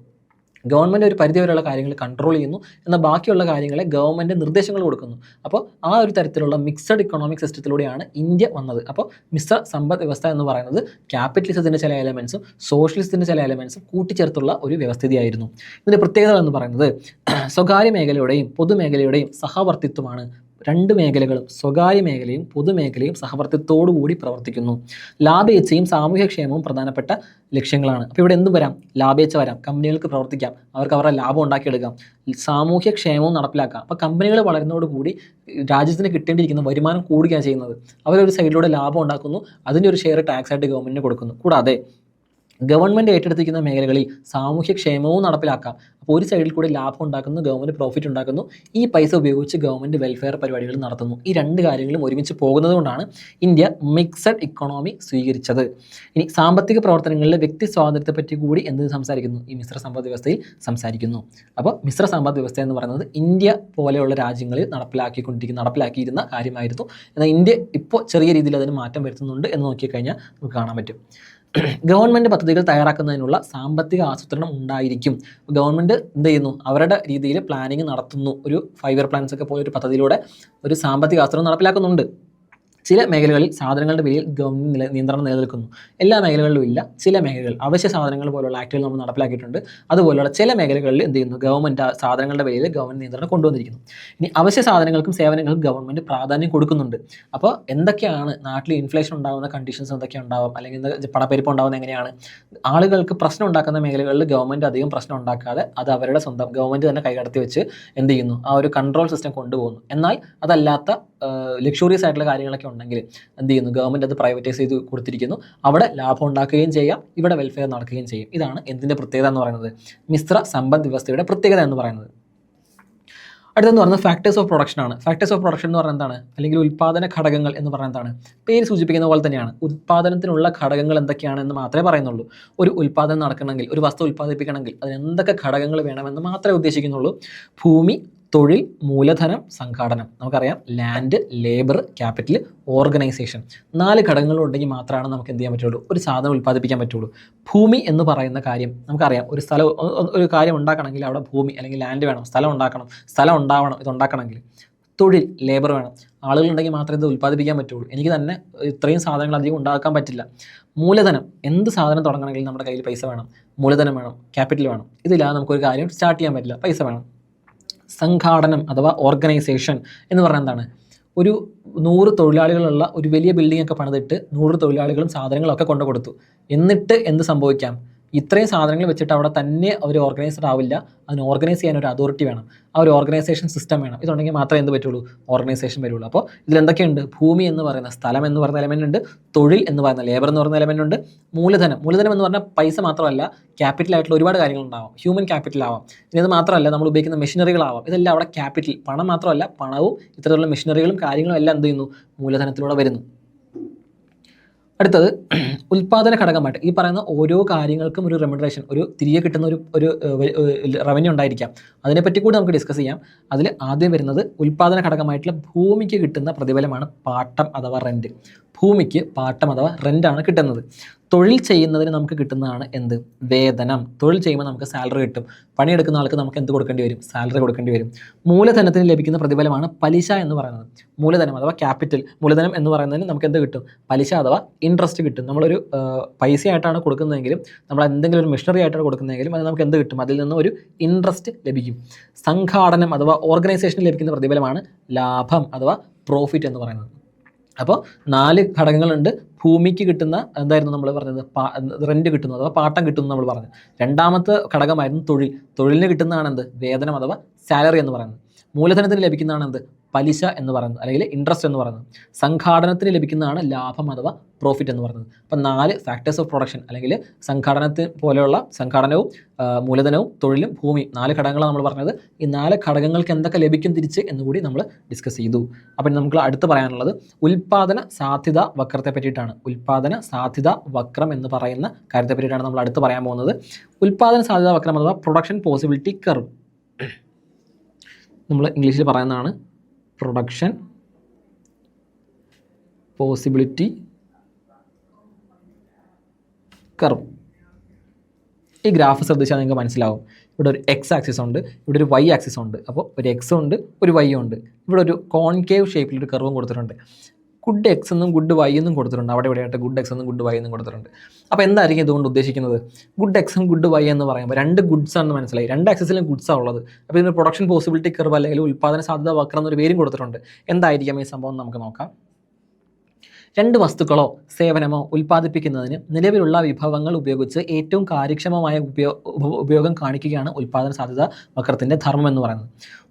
ഗവൺമെൻറ് ഒരു പരിധിവരെയുള്ള കാര്യങ്ങൾ കൺട്രോൾ ചെയ്യുന്നു, എന്നാൽ ബാക്കിയുള്ള കാര്യങ്ങളെ ഗവൺമെൻറ് നിർദ്ദേശങ്ങൾ കൊടുക്കുന്നു. അപ്പോൾ ആ ഒരു തരത്തിലുള്ള മിക്സഡ് ഇക്കണോമിക് സിസ്റ്റത്തിലൂടെയാണ് ഇന്ത്യ വന്നത്. അപ്പോൾ മിശ്ര സമ്പദ് വ്യവസ്ഥ എന്ന് പറയുന്നത് ക്യാപിറ്റലിസത്തിൻ്റെ ചില എലമെൻസും സോഷ്യലിസത്തിൻ്റെ ചില എലമെൻസും കൂട്ടിച്ചേർത്തുള്ള ഒരു വ്യവസ്ഥിതിയായിരുന്നു. ഇതിൻ്റെ പ്രത്യേകത എന്ന് പറയുന്നത് സ്വകാര്യ മേഖലയുടെയും പൊതുമേഖലയുടെയും സഹവർത്തിത്വമാണ്. രണ്ട് മേഖലകളും, സ്വകാര്യ മേഖലയും പൊതുമേഖലയും സഹവർത്തിത്വത്തോടുകൂടി പ്രവർത്തിക്കുന്നു. ലാഭേച്ഛയും സാമൂഹ്യക്ഷേമവും പ്രധാനപ്പെട്ട ലക്ഷ്യങ്ങളാണ്. അപ്പോൾ ഇവിടെ എന്തും വരാം, ലാഭേച്ഛ വരാം, കമ്പനികൾക്ക് പ്രവർത്തിക്കാം, അവർക്ക് അവരുടെ ലാഭം ഉണ്ടാക്കിയെടുക്കാം, സാമൂഹ്യക്ഷേമവും നടപ്പിലാക്കാം. അപ്പോൾ കമ്പനികൾ വളരുന്നതോടുകൂടി രാജ്യത്തിന് കിട്ടേണ്ടിയിരിക്കുന്ന വരുമാനം കൂടുകയാണ് ചെയ്യുന്നത്. അവരൊരു സൈഡിലൂടെ ലാഭം ഉണ്ടാക്കുന്നു, അതിൻ്റെ ഒരു ഷെയർ ടാക്സ് ആയിട്ട് ഗവൺമെൻറ്റിന് കൊടുക്കുന്നു. കൂടാതെ ഗവൺമെൻറ് ഏറ്റെടുത്തിരിക്കുന്ന മേഖലകളിൽ സാമൂഹ്യക്ഷേമവും നടപ്പിലാക്കാം. അപ്പോൾ ഒരു സൈഡിൽ കൂടി ലാഭം ഉണ്ടാക്കുന്നു, ഗവൺമെൻറ് പ്രോഫിറ്റ് ഉണ്ടാക്കുന്നു, ഈ പൈസ ഉപയോഗിച്ച് ഗവൺമെൻറ് വെൽഫെയർ പരിപാടികൾ നടത്തുന്നു. ഈ രണ്ട് കാര്യങ്ങളും ഒരുമിച്ച് പോകുന്നത് കൊണ്ടാണ് ഇന്ത്യ മിക്സഡ് ഇക്കണോമി സ്വീകരിച്ചത്. ഇനി സാമ്പത്തിക പ്രവർത്തനങ്ങളിലെ വ്യക്തി സ്വാതന്ത്ര്യത്തെപ്പറ്റി കൂടി എന്ത് സംസാരിക്കുന്നു, ഈ മിശ്ര സമ്പദ് വ്യവസ്ഥയിൽ സംസാരിക്കുന്നു. അപ്പോൾ മിശ്ര സമ്പദ് വ്യവസ്ഥ എന്ന് പറയുന്നത് ഇന്ത്യ പോലെയുള്ള രാജ്യങ്ങളിൽ നടപ്പിലാക്കിയിരുന്ന കാര്യമായിരുന്നു. എന്നാൽ ഇന്ത്യ ഇപ്പോൾ ചെറിയ രീതിയിൽ അതിന് മാറ്റം വരുത്തുന്നുണ്ട് എന്ന് നോക്കിക്കഴിഞ്ഞാൽ നമുക്ക് കാണാൻ പറ്റും. ഗവൺമെൻറ് പദ്ധതികൾ തയ്യാറാക്കുന്നതിനുള്ള സാമ്പത്തിക ആസൂത്രണം ഉണ്ടായിരിക്കും. ഗവൺമെൻറ് എന്ത് ചെയ്യുന്നു, അവരുടെ രീതിയിൽ പ്ലാനിങ് നടത്തുന്നു. ഒരു 5 year പ്ലാൻസ് ഒക്കെ പോലൊരു പദ്ധതിയിലൂടെ ഒരു സാമ്പത്തിക ആസൂത്രണം നടപ്പിലാക്കുന്നുണ്ട്. ചില മേഖലകളിൽ സാധനങ്ങളുടെ വിലയിൽ ഗവൺമെൻറ് നിയന്ത്രണം നിലനിൽക്കുന്നു. എല്ലാ മേഖലകളിലും ഇല്ല. ചില മേഖലകൾ അവശ്യ സാധനങ്ങൾ പോലുള്ള ആക്ടുകൾ നമ്മൾ നടപ്പിലാക്കിയിട്ടുണ്ട്. അതുപോലുള്ള ചില മേഖലകളിൽ എന്ത് ചെയ്യുന്നു, ഗവൺമെൻറ് സാധനങ്ങളുടെ വിലയിൽ ഗവൺമെൻറ് നിയന്ത്രണം കൊണ്ടുവന്നിരിക്കുന്നു. ഇനി അവശ്യ സാധനങ്ങൾക്കും സേവനങ്ങൾക്കും ഗവൺമെൻറ് പ്രാധാന്യം കൊടുക്കുന്നുണ്ട്. അപ്പോൾ എന്തൊക്കെയാണ് നാട്ടിൽ ഇൻഫ്ലേഷൻ ഉണ്ടാകുന്ന കണ്ടീഷൻസ് എന്തൊക്കെ ഉണ്ടാവും, അല്ലെങ്കിൽ പണപ്പെരുപ്പം ഉണ്ടാകുന്ന എങ്ങനെയാണ്, ആളുകൾക്ക് പ്രശ്നം ഉണ്ടാക്കുന്ന മേഖലകളിൽ ഗവൺമെൻറ് അധികം പ്രശ്നം ഉണ്ടാക്കാതെ അത് അവരുടെ സ്വന്തം ഗവൺമെൻറ് തന്നെ കൈകടത്തി വെച്ച് എന്ത് ചെയ്യുന്നു, ആ ഒരു കൺട്രോൾ സിസ്റ്റം കൊണ്ടുപോകുന്നു. എന്നാൽ അതല്ലാത്ത ലക്ഷൂറിയസ് ആയിട്ടുള്ള കാര്യങ്ങളൊക്കെ ഉണ്ടെങ്കിൽ എന്ത് ചെയ്യുന്നു, ഗവൺമെൻറ് അത് പ്രൈവറ്റൈസ് ചെയ്ത് കൊടുത്തിരിക്കുന്നു. അവിടെ ലാഭം ഉണ്ടാക്കുകയും ചെയ്യാം, ഇവിടെ വെൽഫെയർ നടക്കുകയും ചെയ്യും. ഇതാണ് എന്തിൻ്റെ പ്രത്യേകത എന്ന് പറയുന്നത്, മിശ്ര സമ്പദ് വ്യവസ്ഥയുടെ പ്രത്യേകത എന്ന് പറയുന്നത്. അടുത്തെന്ന് പറയുന്നത് ഫാക്ടേഴ്സ് ഓഫ് പ്രൊഡക്ഷൻ ആണ്. ഫാക്ടേഴ്സ് ഓഫ് പ്രൊഡക്ഷൻ എന്ന് പറയുന്നത് എന്താണ്, അല്ലെങ്കിൽ ഉൽപ്പാദന ഘടകങ്ങൾ എന്ന് പറയുന്നത് എന്താണ്, പേര് സൂചിപ്പിക്കുന്ന പോലെ തന്നെയാണ്. ഉൽപ്പാദനത്തിനുള്ള ഘടകങ്ങൾ എന്തൊക്കെയാണെന്ന് മാത്രമേ പറയുന്നുള്ളൂ. ഒരു ഉൽപ്പാദനം നടക്കണമെങ്കിൽ, ഒരു വസ്തു ഉൽപ്പാദിപ്പിക്കണമെങ്കിൽ അതിന് എന്തൊക്കെ ഘടകങ്ങൾ വേണമെന്ന് മാത്രമേ ഉദ്ദേശിക്കുന്നുള്ളൂ. ഭൂമി, തൊഴിൽ, മൂലധനം, സംഘാടനം. നമുക്കറിയാം ലാൻഡ്, ലേബർ, ക്യാപിറ്റൽ, ഓർഗനൈസേഷൻ. 4 ഘടകങ്ങളുണ്ടെങ്കിൽ മാത്രമാണ് നമുക്ക് എന്ത് ചെയ്യാൻ പറ്റുള്ളൂ, ഒരു സാധനം ഉൽപ്പാദിപ്പിക്കാൻ പറ്റുള്ളൂ. ഭൂമി എന്ന് പറയുന്ന കാര്യം നമുക്കറിയാം, ഒരു കാര്യം ഉണ്ടാക്കണമെങ്കിൽ അവിടെ ഭൂമി അല്ലെങ്കിൽ ലാൻഡ് വേണം, സ്ഥലം ഉണ്ടാവണം ഇതുണ്ടാക്കണമെങ്കിൽ. തൊഴിൽ, ലേബർ വേണം, ആളുകളുണ്ടെങ്കിൽ മാത്രമേ ഇത് ഉൽപ്പാദിപ്പിക്കാൻ പറ്റുള്ളൂ. എനിക്ക് തന്നെ ഇത്രയും സാധനങ്ങൾ അധികം ഉണ്ടാക്കാൻ പറ്റില്ല. മൂലധനം, എന്ത് സാധനം തുടങ്ങണമെങ്കിൽ നമ്മുടെ കയ്യിൽ പൈസ വേണം, മൂലധനം വേണം, ക്യാപിറ്റൽ വേണം. ഇതില്ലാതെ നമുക്കൊരു കാര്യം സ്റ്റാർട്ട് ചെയ്യാൻ പറ്റില്ല, പൈസ വേണം. സംഘാടനം അഥവാ ഓർഗനൈസേഷൻ എന്ന് പറഞ്ഞാൽ എന്താണ്, ഒരു 100 തൊഴിലാളികളുള്ള ഒരു വലിയ ബിൽഡിംഗ് ഒക്കെ പണിതിട്ട് 100 തൊഴിലാളികളും സാധനങ്ങളും ഒക്കെ കൊണ്ടു കൊടുത്തു. എന്നിട്ട് എന്ത് സംഭവിക്കാം? ഇത്രയും സാധനങ്ങൾ വെച്ചിട്ട് അവിടെ തന്നെ ഒരു ഓർഗനൈസ്ഡ് ആവില്ല. അതിന് ഓർഗനൈസ് ചെയ്യാൻ ഒരു അതോറിറ്റി വേണം, ആ ഒരു ഓർഗനൈസേഷൻ സിസ്റ്റം വേണം. ഇതുണ്ടെങ്കിൽ മാത്രമേ എന്ത് പറ്റുള്ളൂ? ഓർഗനൈസേഷൻ വരുള്ളൂ. അപ്പോൾ ഇതിലെന്തൊക്കെയുണ്ട്? ഭൂമി എന്ന് പറയുന്ന, സ്ഥലം എന്ന് പറയുന്ന എലമെൻ്റ് ഉണ്ട്, തൊഴിൽ എന്ന് പറയുന്ന, ലേബർ എന്ന് പറയുന്ന എലമെൻ്റ് ഉണ്ട്, മൂലധനം എന്ന് പറഞ്ഞാൽ പൈസ മാത്രമല്ല, ക്യാപിറ്റൽ ആയിട്ടുള്ള ഒരുപാട് കാര്യങ്ങളുണ്ടാവാം. ഹ്യൂമൻ ക്യാപിറ്റൽ ആവാം, ഇനി അത് മാത്രമല്ല നമ്മൾ ഉപയോഗിക്കുന്ന മെഷീനറികളാവാം. ഇതെല്ലാം അവിടെ ക്യാപിറ്റൽ, പണം മാത്രമല്ല പണവും ഇത്തരത്തിലുള്ള മെഷീനറികളും കാര്യങ്ങളും എല്ലാം എന്ത് ചെയ്യുന്നു? മൂലധനത്തിലൂടെ വരുന്നു. അടുത്തത് ഉൽപ്പാദന ഘടകമായിട്ട് ഈ പറയുന്ന ഓരോ കാര്യങ്ങൾക്കും ഒരു റെമ്യൂണറേഷൻ, ഒരു തിരികെ കിട്ടുന്ന ഒരു റവന്യൂ ഉണ്ടായിരിക്കാം. അതിനെപ്പറ്റി കൂടി നമുക്ക് ഡിസ്കസ് ചെയ്യാം. അതിൽ ആദ്യം വരുന്നത് ഉൽപ്പാദന ഘടകമായിട്ടുള്ള ഭൂമിക്ക് കിട്ടുന്ന പ്രതിഫലമാണ് പാട്ടം അഥവാ റെൻറ്റ്. ഭൂമിക്ക് പാട്ടം അഥവാ റെൻ്റാണ് കിട്ടുന്നത്. തൊഴിൽ ചെയ്യുന്നതിന് നമുക്ക് കിട്ടുന്നതാണ് എന്ത്? വേതനം. തൊഴിൽ ചെയ്യുമ്പോൾ നമുക്ക് സാലറി കിട്ടും. പണിയെടുക്കുന്ന ആൾക്ക് നമുക്ക് എന്ത് കൊടുക്കേണ്ടി വരും? സാലറി കൊടുക്കേണ്ടി വരും. മൂലധനത്തിന് ലഭിക്കുന്ന പ്രതിഫലമാണ് പലിശ എന്ന് പറയുന്നത്. മൂലധനം അഥവാ ക്യാപിറ്റൽ, മൂലധനം എന്ന് പറയുന്നതിന് നമുക്ക് എന്ത് കിട്ടും? പലിശ അഥവാ ഇൻട്രസ്റ്റ് കിട്ടും. നമ്മളൊരു പൈസയായിട്ടാണ് കൊടുക്കുന്നതെങ്കിലും, നമ്മൾ എന്തെങ്കിലും ഒരു മെഷീനറി ആയിട്ടാണ് കൊടുക്കുന്നതെങ്കിലും അത് നമുക്ക് എന്ത് കിട്ടും? അതിൽ നിന്ന് ഒരു ഇൻട്രസ്റ്റ് ലഭിക്കും. സംഘാടനം അഥവാ ഓർഗനൈസേഷന് ലഭിക്കുന്ന പ്രതിഫലമാണ് ലാഭം അഥവാ പ്രോഫിറ്റ് എന്ന് പറയുന്നത്. അപ്പോൾ 4 ഘടകങ്ങളുണ്ട്. ഭൂമിക്ക് കിട്ടുന്ന എന്തായിരുന്നു നമ്മൾ പറഞ്ഞത്? റെൻറ്റ് കിട്ടുന്നു അഥവാ പാട്ടം കിട്ടുന്നു നമ്മൾ പറഞ്ഞു. രണ്ടാമത്തെ ഘടകമായിരുന്നു തൊഴിൽ. തൊഴിലിന് കിട്ടുന്നതാണ് എന്ത്? വേതനം അഥവാ സാലറി എന്ന് പറയുന്നത്. മൂലധനത്തിന് ലഭിക്കുന്നതാണ് എന്ത്? പലിശ എന്ന് പറയുന്നത്, അല്ലെങ്കിൽ ഇൻട്രസ്റ്റ് എന്ന് പറയുന്നത്. സംഘാടനത്തിന് ലഭിക്കുന്നതാണ് ലാഭം അഥവാ പ്രോഫിറ്റ് എന്ന് പറയുന്നത്. അപ്പം 4 ഫാക്ടേഴ്സ് ഓഫ് പ്രൊഡക്ഷൻ, അല്ലെങ്കിൽ സംഘാടനത്തിന് പോലെയുള്ള സംഘാടനവും മൂലധനവും തൊഴിലും ഭൂമി, 4 ഘടകങ്ങളാണ് നമ്മൾ പറഞ്ഞത്. ഈ 4 ഘടകങ്ങൾക്ക് എന്തൊക്കെ ലഭിക്കും തിരിച്ച് എന്നുകൂടി നമ്മൾ ഡിസ്കസ് ചെയ്തു. അപ്പം നമുക്ക് അടുത്ത് പറയാനുള്ളത് ഉൽപ്പാദന സാധ്യത വക്രത്തെ പറ്റിയിട്ടാണ്. ഉൽപ്പാദന സാധ്യത വക്രം എന്ന് പറയുന്ന കാര്യത്തെ പറ്റിയിട്ടാണ് നമ്മൾ അടുത്ത് പറയാൻ പോകുന്നത്. ഉൽപ്പാദന സാധ്യത വക്രം അഥവാ പ്രൊഡക്ഷൻ പോസിബിലിറ്റി കർവ്, നമ്മൾ ഇംഗ്ലീഷിൽ പറയുന്നതാണ് പ്രൊഡക്ഷൻ പോസിബിലിറ്റി കർവ്. ഈ ഗ്രാഫ് ശ്രദ്ധിച്ചാൽ നിങ്ങൾക്ക് മനസ്സിലാവും. ഇവിടെ ഒരു എക്സ് ആക്സിസ് ഉണ്ട്, ഇവിടെ ഒരു വൈ ആക്സിസ് ഉണ്ട്. അപ്പോൾ ഒരു എക്സ് ഉണ്ട്, ഒരു വൈ ഉണ്ട്. ഇവിടെ ഒരു കോൺകേവ് ഷേപ്പിലൊരു കർവും കൊടുത്തിട്ടുണ്ട്. ഗുഡ് എക്സ് എന്നും ഗുഡ് വൈ എന്നും കൊടുത്തിട്ടുണ്ട്. അവിടെ ഇവിടെയായിട്ട് ഗുഡ് എക്സ് എന്നും ഗുഡ് വൈ എന്നും കൊടുത്തിട്ടുണ്ട്. അപ്പോൾ എന്തായിരിക്കും ഇതുകൊണ്ട് ഉദ്ദേശിക്കുന്നത്? ഗുഡ് എക്സും ഗുഡ് വൈ എന്ന് പറയുമ്പോൾ 2 ഗുഡ്സ് ആണെന്ന് മനസ്സിലായി. 2 ആക്സിസിലും ഗുഡ്സാണ് ഉള്ളത്. അപ്പോൾ ഇതിന് പ്രൊഡക്ഷൻ പോസിബിലിറ്റി കർവ് അല്ലെങ്കിൽ ഉൽപ്പാദന സാധ്യത വക്രം എന്നൊരു പേരും കൊടുത്തിട്ടുണ്ട്. എന്തായിരിക്കും ഈ സംഭവം നമുക്ക് നോക്കാം. 2 വസ്തുക്കളോ സേവനമോ ഉൽപ്പാദിപ്പിക്കുന്നതിന് നിലവിലുള്ള വിഭവങ്ങൾ ഉപയോഗിച്ച് ഏറ്റവും കാര്യക്ഷമമായ ഉപയോഗം കാണിക്കുകയാണ് ഉൽപ്പാദന സാധ്യത വക്രത്തിൻ്റെ ധർമ്മം എന്ന് പറയുന്നത്.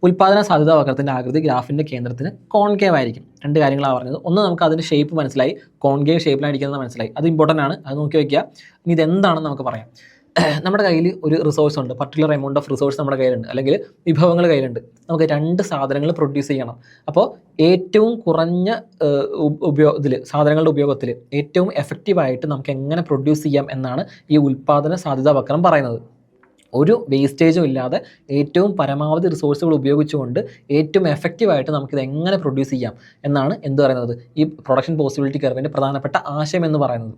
ഉൽപ്പാദന സാധ്യത വക്രത്തിൻ്റെ ആകൃതി ഗ്രാഫിൻ്റെ കേന്ദ്രത്തിന് കോൺകേവ് ആയിരിക്കും. 2 കാര്യങ്ങളാണ് പറഞ്ഞത്. ഒന്ന്, നമുക്ക് അതിൻ്റെ ഷേപ്പ് മനസ്സിലായി, കോൺകേവ് ഷേപ്പിലായിരിക്കുന്നത് മനസ്സിലായി. അത് ഇമ്പോർട്ടൻ്റ് ആണ്, അത് നോക്കി വയ്ക്കുക. ഇനി ഇതെന്താണെന്ന് നമുക്ക് പറയാം. നമ്മുടെ കയ്യിൽ ഒരു റിസോഴ്സ് ഉണ്ട്, പർട്ടിക്കുലർ എമൗണ്ട് ഓഫ് റിസോഴ്സ് നമ്മുടെ കയ്യിലുണ്ട്, അല്ലെങ്കിൽ വിഭവങ്ങൾ കയ്യിലുണ്ട്. നമുക്ക് 2 സാധനങ്ങൾ പ്രൊഡ്യൂസ് ചെയ്യണം. അപ്പോൾ ഏറ്റവും കുറഞ്ഞ സാധനങ്ങളുടെ ഉപയോഗത്തിൽ ഏറ്റവും എഫക്റ്റീവായിട്ട് നമുക്ക് എങ്ങനെ പ്രൊഡ്യൂസ് ചെയ്യാം എന്നാണ് ഈ ഉൽപ്പാദന സാധ്യതാ വക്രം പറയുന്നത്. ഒരു വേസ്റ്റേജും ഇല്ലാതെ ഏറ്റവും പരമാവധി റിസോഴ്സുകൾ ഉപയോഗിച്ചുകൊണ്ട് ഏറ്റവും എഫക്റ്റീവായിട്ട് നമുക്കിത് എങ്ങനെ പ്രൊഡ്യൂസ് ചെയ്യാം എന്നാണ് എന്ത് പറയുന്നത്? ഈ പ്രൊഡക്ഷൻ പോസിബിലിറ്റി കർവിൻ്റെ പ്രധാനപ്പെട്ട ആശയം എന്ന് പറയുന്നത്.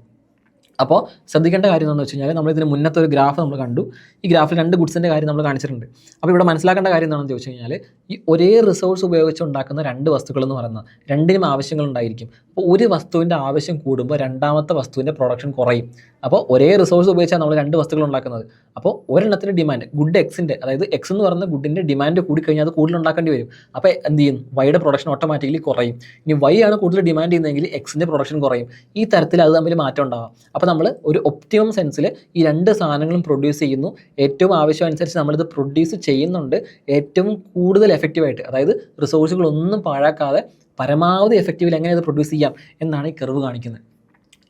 അപ്പോൾ ശ്രദ്ധിക്കേണ്ട കാര്യം എന്താണെന്ന് വെച്ച് കഴിഞ്ഞാൽ, നമ്മൾ ഇതിന് മുന്നത്തെ ഒരു ഗ്രാഫ് നമ്മൾ കണ്ടു. ഈ ഗ്രാഫിൽ 2 ഗുഡ്സിൻ്റെ കാര്യം നമ്മൾ കാണിച്ചിട്ടുണ്ട്. അപ്പോൾ ഇവിടെ മനസ്സിലാക്കേണ്ട കാര്യം എന്താണെന്ന് ചോദിച്ചു കഴിഞ്ഞാൽ, ഈ ഒരേ റിസോഴ്സ് ഉപയോഗിച്ച് ഉണ്ടാക്കുന്ന 2 വസ്തുക്കൾ എന്ന് പറയുന്നത് 2നും ആവശ്യങ്ങളുണ്ടായിരിക്കും. അപ്പോൾ ഒരു വസ്തുവിൻ്റെ ആവശ്യം കൂടുമ്പോൾ രണ്ടാമത്തെ വസ്തുവിൻ്റെ പ്രൊഡക്ഷൻ കുറയും. അപ്പോൾ ഒരേ റിസോഴ്സ് ഉപയോഗിച്ചാൽ നമ്മൾ 2 വസ്തുക്കൾ ഉണ്ടാക്കുന്നത്. അപ്പോൾ ഒരെണ്ണത്തിൻ്റെ ഡിമാൻഡ് ഗുഡ് എക്സിൻ്റെ, അതായത് എക്സ് എന്ന് പറയുന്ന ഗുഡിൻ്റെ ഡിമാൻഡ് കൂടിക്കഴിഞ്ഞാൽ അത് കൂടുതൽ ഉണ്ടാക്കേണ്ടി വരും. അപ്പോൾ എന്ത് ചെയ്യും? വൈയുടെ പ്രൊഡക്ഷൻ ഓട്ടോമാറ്റിക്കലി കുറയും. ഇനി വൈ ആണ് കൂടുതൽ ഡിമാൻഡ് ചെയ്യുന്നതെങ്കിൽ എക്സിൻ്റെ പ്രൊഡക്ഷൻ കുറയും. ഈ തരത്തിൽ അത് തമ്മിൽ മാറ്റം ഉണ്ടാകാം. അപ്പോൾ നമ്മൾ ഒരു ഒപ്റ്റിമം സെൻസിൽ ഈ 2 സാധനങ്ങളും പ്രൊഡ്യൂസ് ചെയ്യുന്നു. ഏറ്റവും ആവശ്യം അനുസരിച്ച് നമ്മളിത് പ്രൊഡ്യൂസ് ചെയ്യുന്നുണ്ട്. ഏറ്റവും കൂടുതൽ എഫക്റ്റീവായിട്ട്, അതായത് റിസോഴ്സുകളൊന്നും പാഴാക്കാതെ പരമാവധി എഫക്റ്റീവിൽ എങ്ങനെ ഇത് പ്രൊഡ്യൂസ് ചെയ്യാം എന്നാണ് ഈ കർവ് കാണിക്കുന്നത്.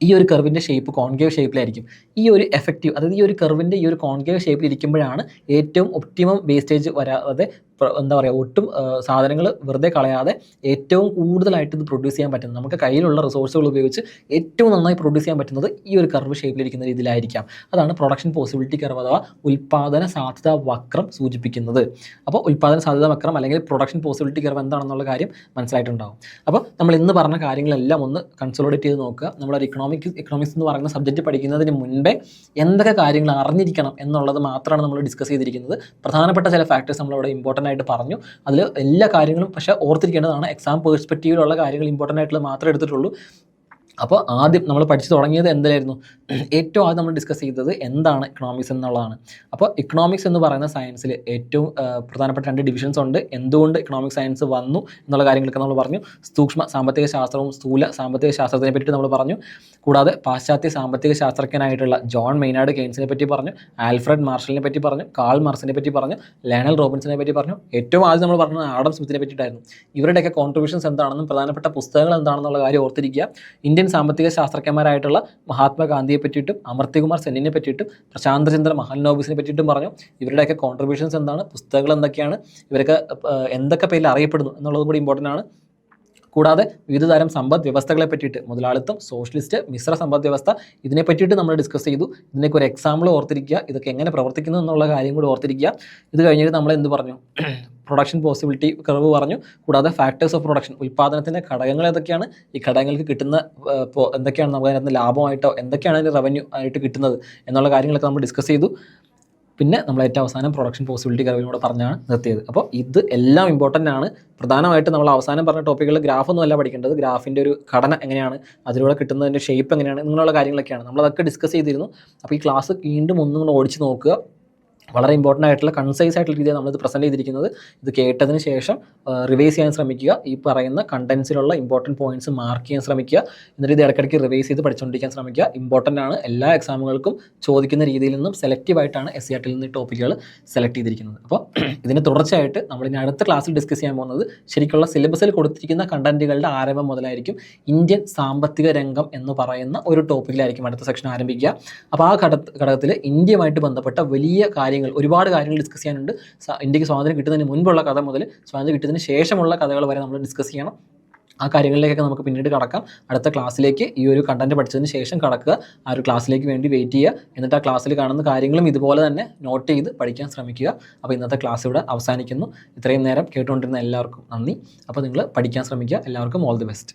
ഈ ഒരു കർവിൻ്റെ ഷേപ്പ് കോൺകേവ് ഷേപ്പിലായിരിക്കും. ഈ ഒരു എഫക്റ്റീവ്, അതായത് ഈ ഒരു കർവിൻ്റെ ഈ ഒരു കോൺകേവ് ഷേപ്പിൽ ഇരിക്കുമ്പോഴാണ് ഏറ്റവും ഒപ്റ്റിമം വേസ്റ്റേജ് വരാതെ, എന്താ പറയുക, ഒട്ടും സാധനങ്ങൾ വെറുതെ കളയാതെ ഏറ്റവും കൂടുതലായിട്ട് ഇത് പ്രൊഡ്യൂസ് ചെയ്യാൻ പറ്റുന്നത്, നമുക്ക് കയ്യിലുള്ള റിസോഴ്സുകൾ ഉപയോഗിച്ച് ഏറ്റവും നന്നായി പ്രൊഡ്യൂസ് ചെയ്യാൻ പറ്റുന്നത് ഈ ഒരു കർവ് ഷേപ്പിലിരിക്കുന്ന രീതിയിലായിരിക്കാം. അതാണ് പ്രൊഡക്ഷൻ പോസിബിലിറ്റി കർവ് അഥവാ ഉൽപ്പാദന സാധ്യതാ വക്രം സൂചിപ്പിക്കുന്നത്. അപ്പോൾ ഉൽപ്പാദന സാധ്യതാ വക്രം അല്ലെങ്കിൽ പ്രൊഡക്ഷൻ പോസിബിലിറ്റി കർവ് എന്താണെന്നുള്ള കാര്യം മനസ്സിലായിട്ടുണ്ടാകും. അപ്പോൾ നമ്മൾ ഇന്ന് പറഞ്ഞ കാര്യങ്ങളെല്ലാം ഒന്ന് കൺസോളിഡേറ്റ് ചെയ്ത് നോക്കുക. നമ്മളൊരു ഇക്കണോമിക്സ് എന്ന് പറയുന്ന സബ്ജക്റ്റ് പഠിക്കുന്നതിന് മുൻപേ എന്തൊക്കെ കാര്യങ്ങൾ അറിഞ്ഞിരിക്കണം എന്നുള്ളത് മാത്രമാണ് നമ്മൾ ഡിസ്കസ് ചെയ്തിരിക്കുന്നത്. പ്രധാനപ്പെട്ട ചില ഫാക്ടേഴ്സ് നമ്മളവിടെ ഇമ്പോർട്ടൻ്റ് ആയിട്ട് പറഞ്ഞു. അതിൽ എല്ലാ കാര്യങ്ങളും പക്ഷേ ഓർത്തിരിക്കേണ്ടതാണ്. എക്സാം പേഴ്സ്പെക്റ്റീവിലുള്ള കാര്യങ്ങൾ ഇമ്പോർട്ടൻ്റ് ആയിട്ടുള്ളത് മാത്രമേ എടുത്തിട്ടുള്ളൂ. അപ്പോൾ ആദ്യം നമ്മൾ പഠിച്ചു തുടങ്ങിയത് എന്തായിരുന്നു? ഏറ്റവും ആദ്യം നമ്മൾ ഡിസ്കസ് ചെയ്തത് എന്താണ് എക്കണോമിക്സ് എന്നുള്ളതാണ്. അപ്പോൾ എക്കണോമിക്സ് എന്ന് പറയുന്ന സയൻസിൽ ഏറ്റവും പ്രധാനപ്പെട്ട 2 ഡിവിഷൻസ് ഉണ്ട്. എന്തുകൊണ്ട് എക്കണോമിക് സയൻസ് വന്നു എന്നുള്ള കാര്യങ്ങളൊക്കെ നമ്മൾ പറഞ്ഞു. സൂക്ഷ്മ സാമ്പത്തിക ശാസ്ത്രവും സ്ഥൂല സാമ്പത്തിക ശാസ്ത്രത്തിനെ പറ്റി നമ്മൾ പറഞ്ഞു. കൂടാതെ പാശ്ചാത്യ സാമ്പത്തിക ശാസ്ത്രജ്ഞനായിട്ടുള്ള ജോൺ മെയ്നാർഡ് കെയ്ൻസിനെ പറ്റി പറഞ്ഞു, ആൽഫ്രഡ് മാർഷലിനെ പറ്റി പറഞ്ഞു, കാൾ മാർക്സിനെ പറ്റി പറഞ്ഞു, ലയണൽ റോബിൻസനെ പറ്റി പറഞ്ഞു. ഏറ്റവും ആദ്യം നമ്മൾ പറഞ്ഞത് ആഡം സ്മിത്തിനെ പറ്റിയിട്ടായിരുന്നു. ഇവരുടെയൊക്കെ കോൺട്രിബ്യൂഷൻസ് എന്താണെന്നും പ്രധാനപ്പെട്ട പുസ്തകങ്ങൾ എന്താണെന്നുള്ള കാര്യം ഓർത്തിരിക്കുക. ഇന്ത്യൻ സാമ്പത്തിക ശാസ്ത്രജ്ഞന്മാരായിട്ടുള്ള മഹാത്മാഗാന്ധിയെ പറ്റിയിട്ടും അമർത്യകുമാർ സെന്നിനെ പറ്റിയിട്ടും പ്രശാന്തചന്ദ്ര മഹാലനോബിസിനെ പറ്റിയിട്ടും പറഞ്ഞു. ഇവരുടെയൊക്കെ കോൺട്രിബ്യൂഷൻസ് എന്താണ്, പുസ്തകങ്ങൾ എന്തൊക്കെയാണ്, ഇവരൊക്കെ എന്തൊക്കെ പേരിൽ അറിയപ്പെടുന്നു എന്നുള്ളതും കൂടി ഇമ്പോർട്ടൻ്റ് ആണ്. കൂടാതെ വിവിധ തരം സമ്പദ് വ്യവസ്ഥകളെ പറ്റിയിട്ട് മുതലാളിത്തം, സോഷ്യലിസ്റ്റ്, മിശ്ര സമ്പദ് വ്യവസ്ഥ ഇതിനെ പറ്റിയിട്ട് നമ്മൾ ഡിസ്കസ് ചെയ്തു. ഇതിനൊക്കെ ഒരു എക്സാമ്പിൾ ഓർത്തിരിക്കുക, ഇതൊക്കെ എങ്ങനെ പ്രവർത്തിക്കുന്നു എന്നുള്ള കാര്യം കൂടി ഓർത്തിരിക്കുക. ഇത് കഴിഞ്ഞിട്ട് നമ്മൾ എന്ത് പറഞ്ഞു? പ്രൊഡക്ഷൻ പോസിബിലിറ്റി കർവ് പറഞ്ഞു. കൂടാതെ ഫാക്ടേഴ്സ് ഓഫ് പ്രൊഡക്ഷൻ, ഉൽപ്പാദനത്തിൻ്റെ ഘടകങ്ങൾ ഏതൊക്കെയാണ്, ഈ ഘടകങ്ങൾക്ക് കിട്ടുന്ന എന്തൊക്കെയാണ് നമുക്ക് അതിനകത്ത് ലാഭമായിട്ടോ എന്തൊക്കെയാണ് അതിൻ്റെ റവന്യൂ ആയിട്ട് കിട്ടുന്നത് എന്നുള്ള കാര്യങ്ങളൊക്കെ നമ്മൾ ഡിസ്കസ് ചെയ്തു. പിന്നെ നമ്മൾ ഏറ്റവും അവസാനം പ്രൊഡക്ഷൻ പോസിബിലിറ്റി കർവിലൂടെ പറഞ്ഞാണ് നിർത്തിയത്. അപ്പോൾ ഇത് എല്ലാം ഇമ്പോർട്ടൻ്റ് ആണ്. പ്രധാനമായിട്ട് നമ്മൾ അവസാനം പറഞ്ഞ ടോപ്പിക്കുകൾ ഗ്രാഫൊന്നും അല്ല പഠിക്കേണ്ടത്, ഗ്രാഫിൻ്റെ ഒരു ഘടന എങ്ങനെയാണ്, അതിലൂടെ കിട്ടുന്നതിൻ്റെ ഷേപ്പ് എങ്ങനെയാണ്, ഇങ്ങനെയുള്ള കാര്യങ്ങളൊക്കെയാണ് നമ്മളതൊക്കെ ഡിസ്കസ് ചെയ്തിരുന്നു. അപ്പോൾ ഈ ക്ലാസ് വീണ്ടും ഒന്നും ഓടിച്ച് നോക്കുക. വളരെ ഇമ്പോർട്ടൻ്റ് ആയിട്ടുള്ള കൺസൈസ് ആയിട്ടുള്ള രീതിയിൽ നമ്മളിത് പ്രസൻറ്റ് ചെയ്തിരിക്കുന്നത്. ഇത് കേട്ടതിന് ശേഷം റിവൈസ് ചെയ്യാൻ ശ്രമിക്കുക. ഈ പറയുന്ന കണ്ടൻസിലുള്ള ഇമ്പോർട്ടൻറ്റ് പോയിൻറ്റ്സ് മാർക്ക് ചെയ്യാൻ ശ്രമിക്കുക. എന്നിട്ട് ഇത് ഇടയ്ക്കിടയ്ക്ക് റിവൈസ് ചെയ്ത് പഠിച്ചുകൊണ്ടിരിക്കാൻ ശ്രമിക്കുക. ഇമ്പോർട്ടൻ്റ് ആണ്. എല്ലാ എക്സാമുകൾക്കും ചോദിക്കുന്ന രീതിയിൽ നിന്നും സെലക്റ്റീവായിട്ടാണ് SCERT നിന്ന് ഈ ടോപ്പിക്കുകൾ സെലക്ട് ചെയ്തിരിക്കുന്നത്. അപ്പോൾ ഇതിന് തുടർച്ചയായിട്ട് നമ്മളിനി അടുത്ത ക്ലാസ്സിൽ ഡിസ്കസ് ചെയ്യാൻ പോകുന്നത് ശരിക്കുള്ള സിലബസിൽ കൊടുത്തിരിക്കുന്ന കണ്ടൻറ്റുകളുടെ ആരംഭം മുതലായിരിക്കും. ഇന്ത്യൻ സാമ്പത്തിക രംഗം എന്ന് പറയുന്ന ഒരു ടോപ്പിക്കിലായിരിക്കും അടുത്ത സെക്ഷൻ ആരംഭിക്കുക. അപ്പോൾ ആ ഘടകത്തിൽ ഇന്ത്യയുമായിട്ട് ബന്ധപ്പെട്ട വലിയ കാര്യങ്ങൾ, ഒരുപാട് കാര്യങ്ങൾ ഡിസ്കസ് ചെയ്യാനുണ്ട്. ഇന്ത്യക്ക് സ്വാതന്ത്ര്യം കിട്ടുന്നതിന് മുൻപുള്ള കഥ മുതൽ സ്വാതന്ത്ര്യം കിട്ടുന്നതിന് ശേഷമുള്ള കഥകൾ വരെ നമ്മൾ ഡിസ്കസ് ചെയ്യണം. ആ കാര്യങ്ങളിലേക്കൊക്കെ നമുക്ക് പിന്നീട് കടക്കാം. അടുത്ത ക്ലാസ്സിലേക്ക് ഈ ഒരു കണ്ടന്റ് പഠിച്ചതിന് ശേഷം കടക്കുക. ആ ഒരു ക്ലാസ്സിലേക്ക് വേണ്ടി വെയിറ്റ് ചെയ്യുക. എന്നിട്ട് ആ ക്ലാസ്സിൽ കാണുന്ന കാര്യങ്ങളും ഇതുപോലെ തന്നെ നോട്ട് ചെയ്ത് പഠിക്കാൻ ശ്രമിക്കുക. അപ്പോൾ ഇന്നത്തെ ക്ലാസ് ഇവിടെ അവസാനിക്കുന്നു. ഇത്രയും നേരം കേട്ടുകൊണ്ടിരുന്ന എല്ലാവർക്കും നന്ദി. അപ്പോൾ നിങ്ങൾ പഠിക്കാൻ ശ്രമിക്കുക. എല്ലാവർക്കും ഓൾ ദി ബെസ്റ്റ്.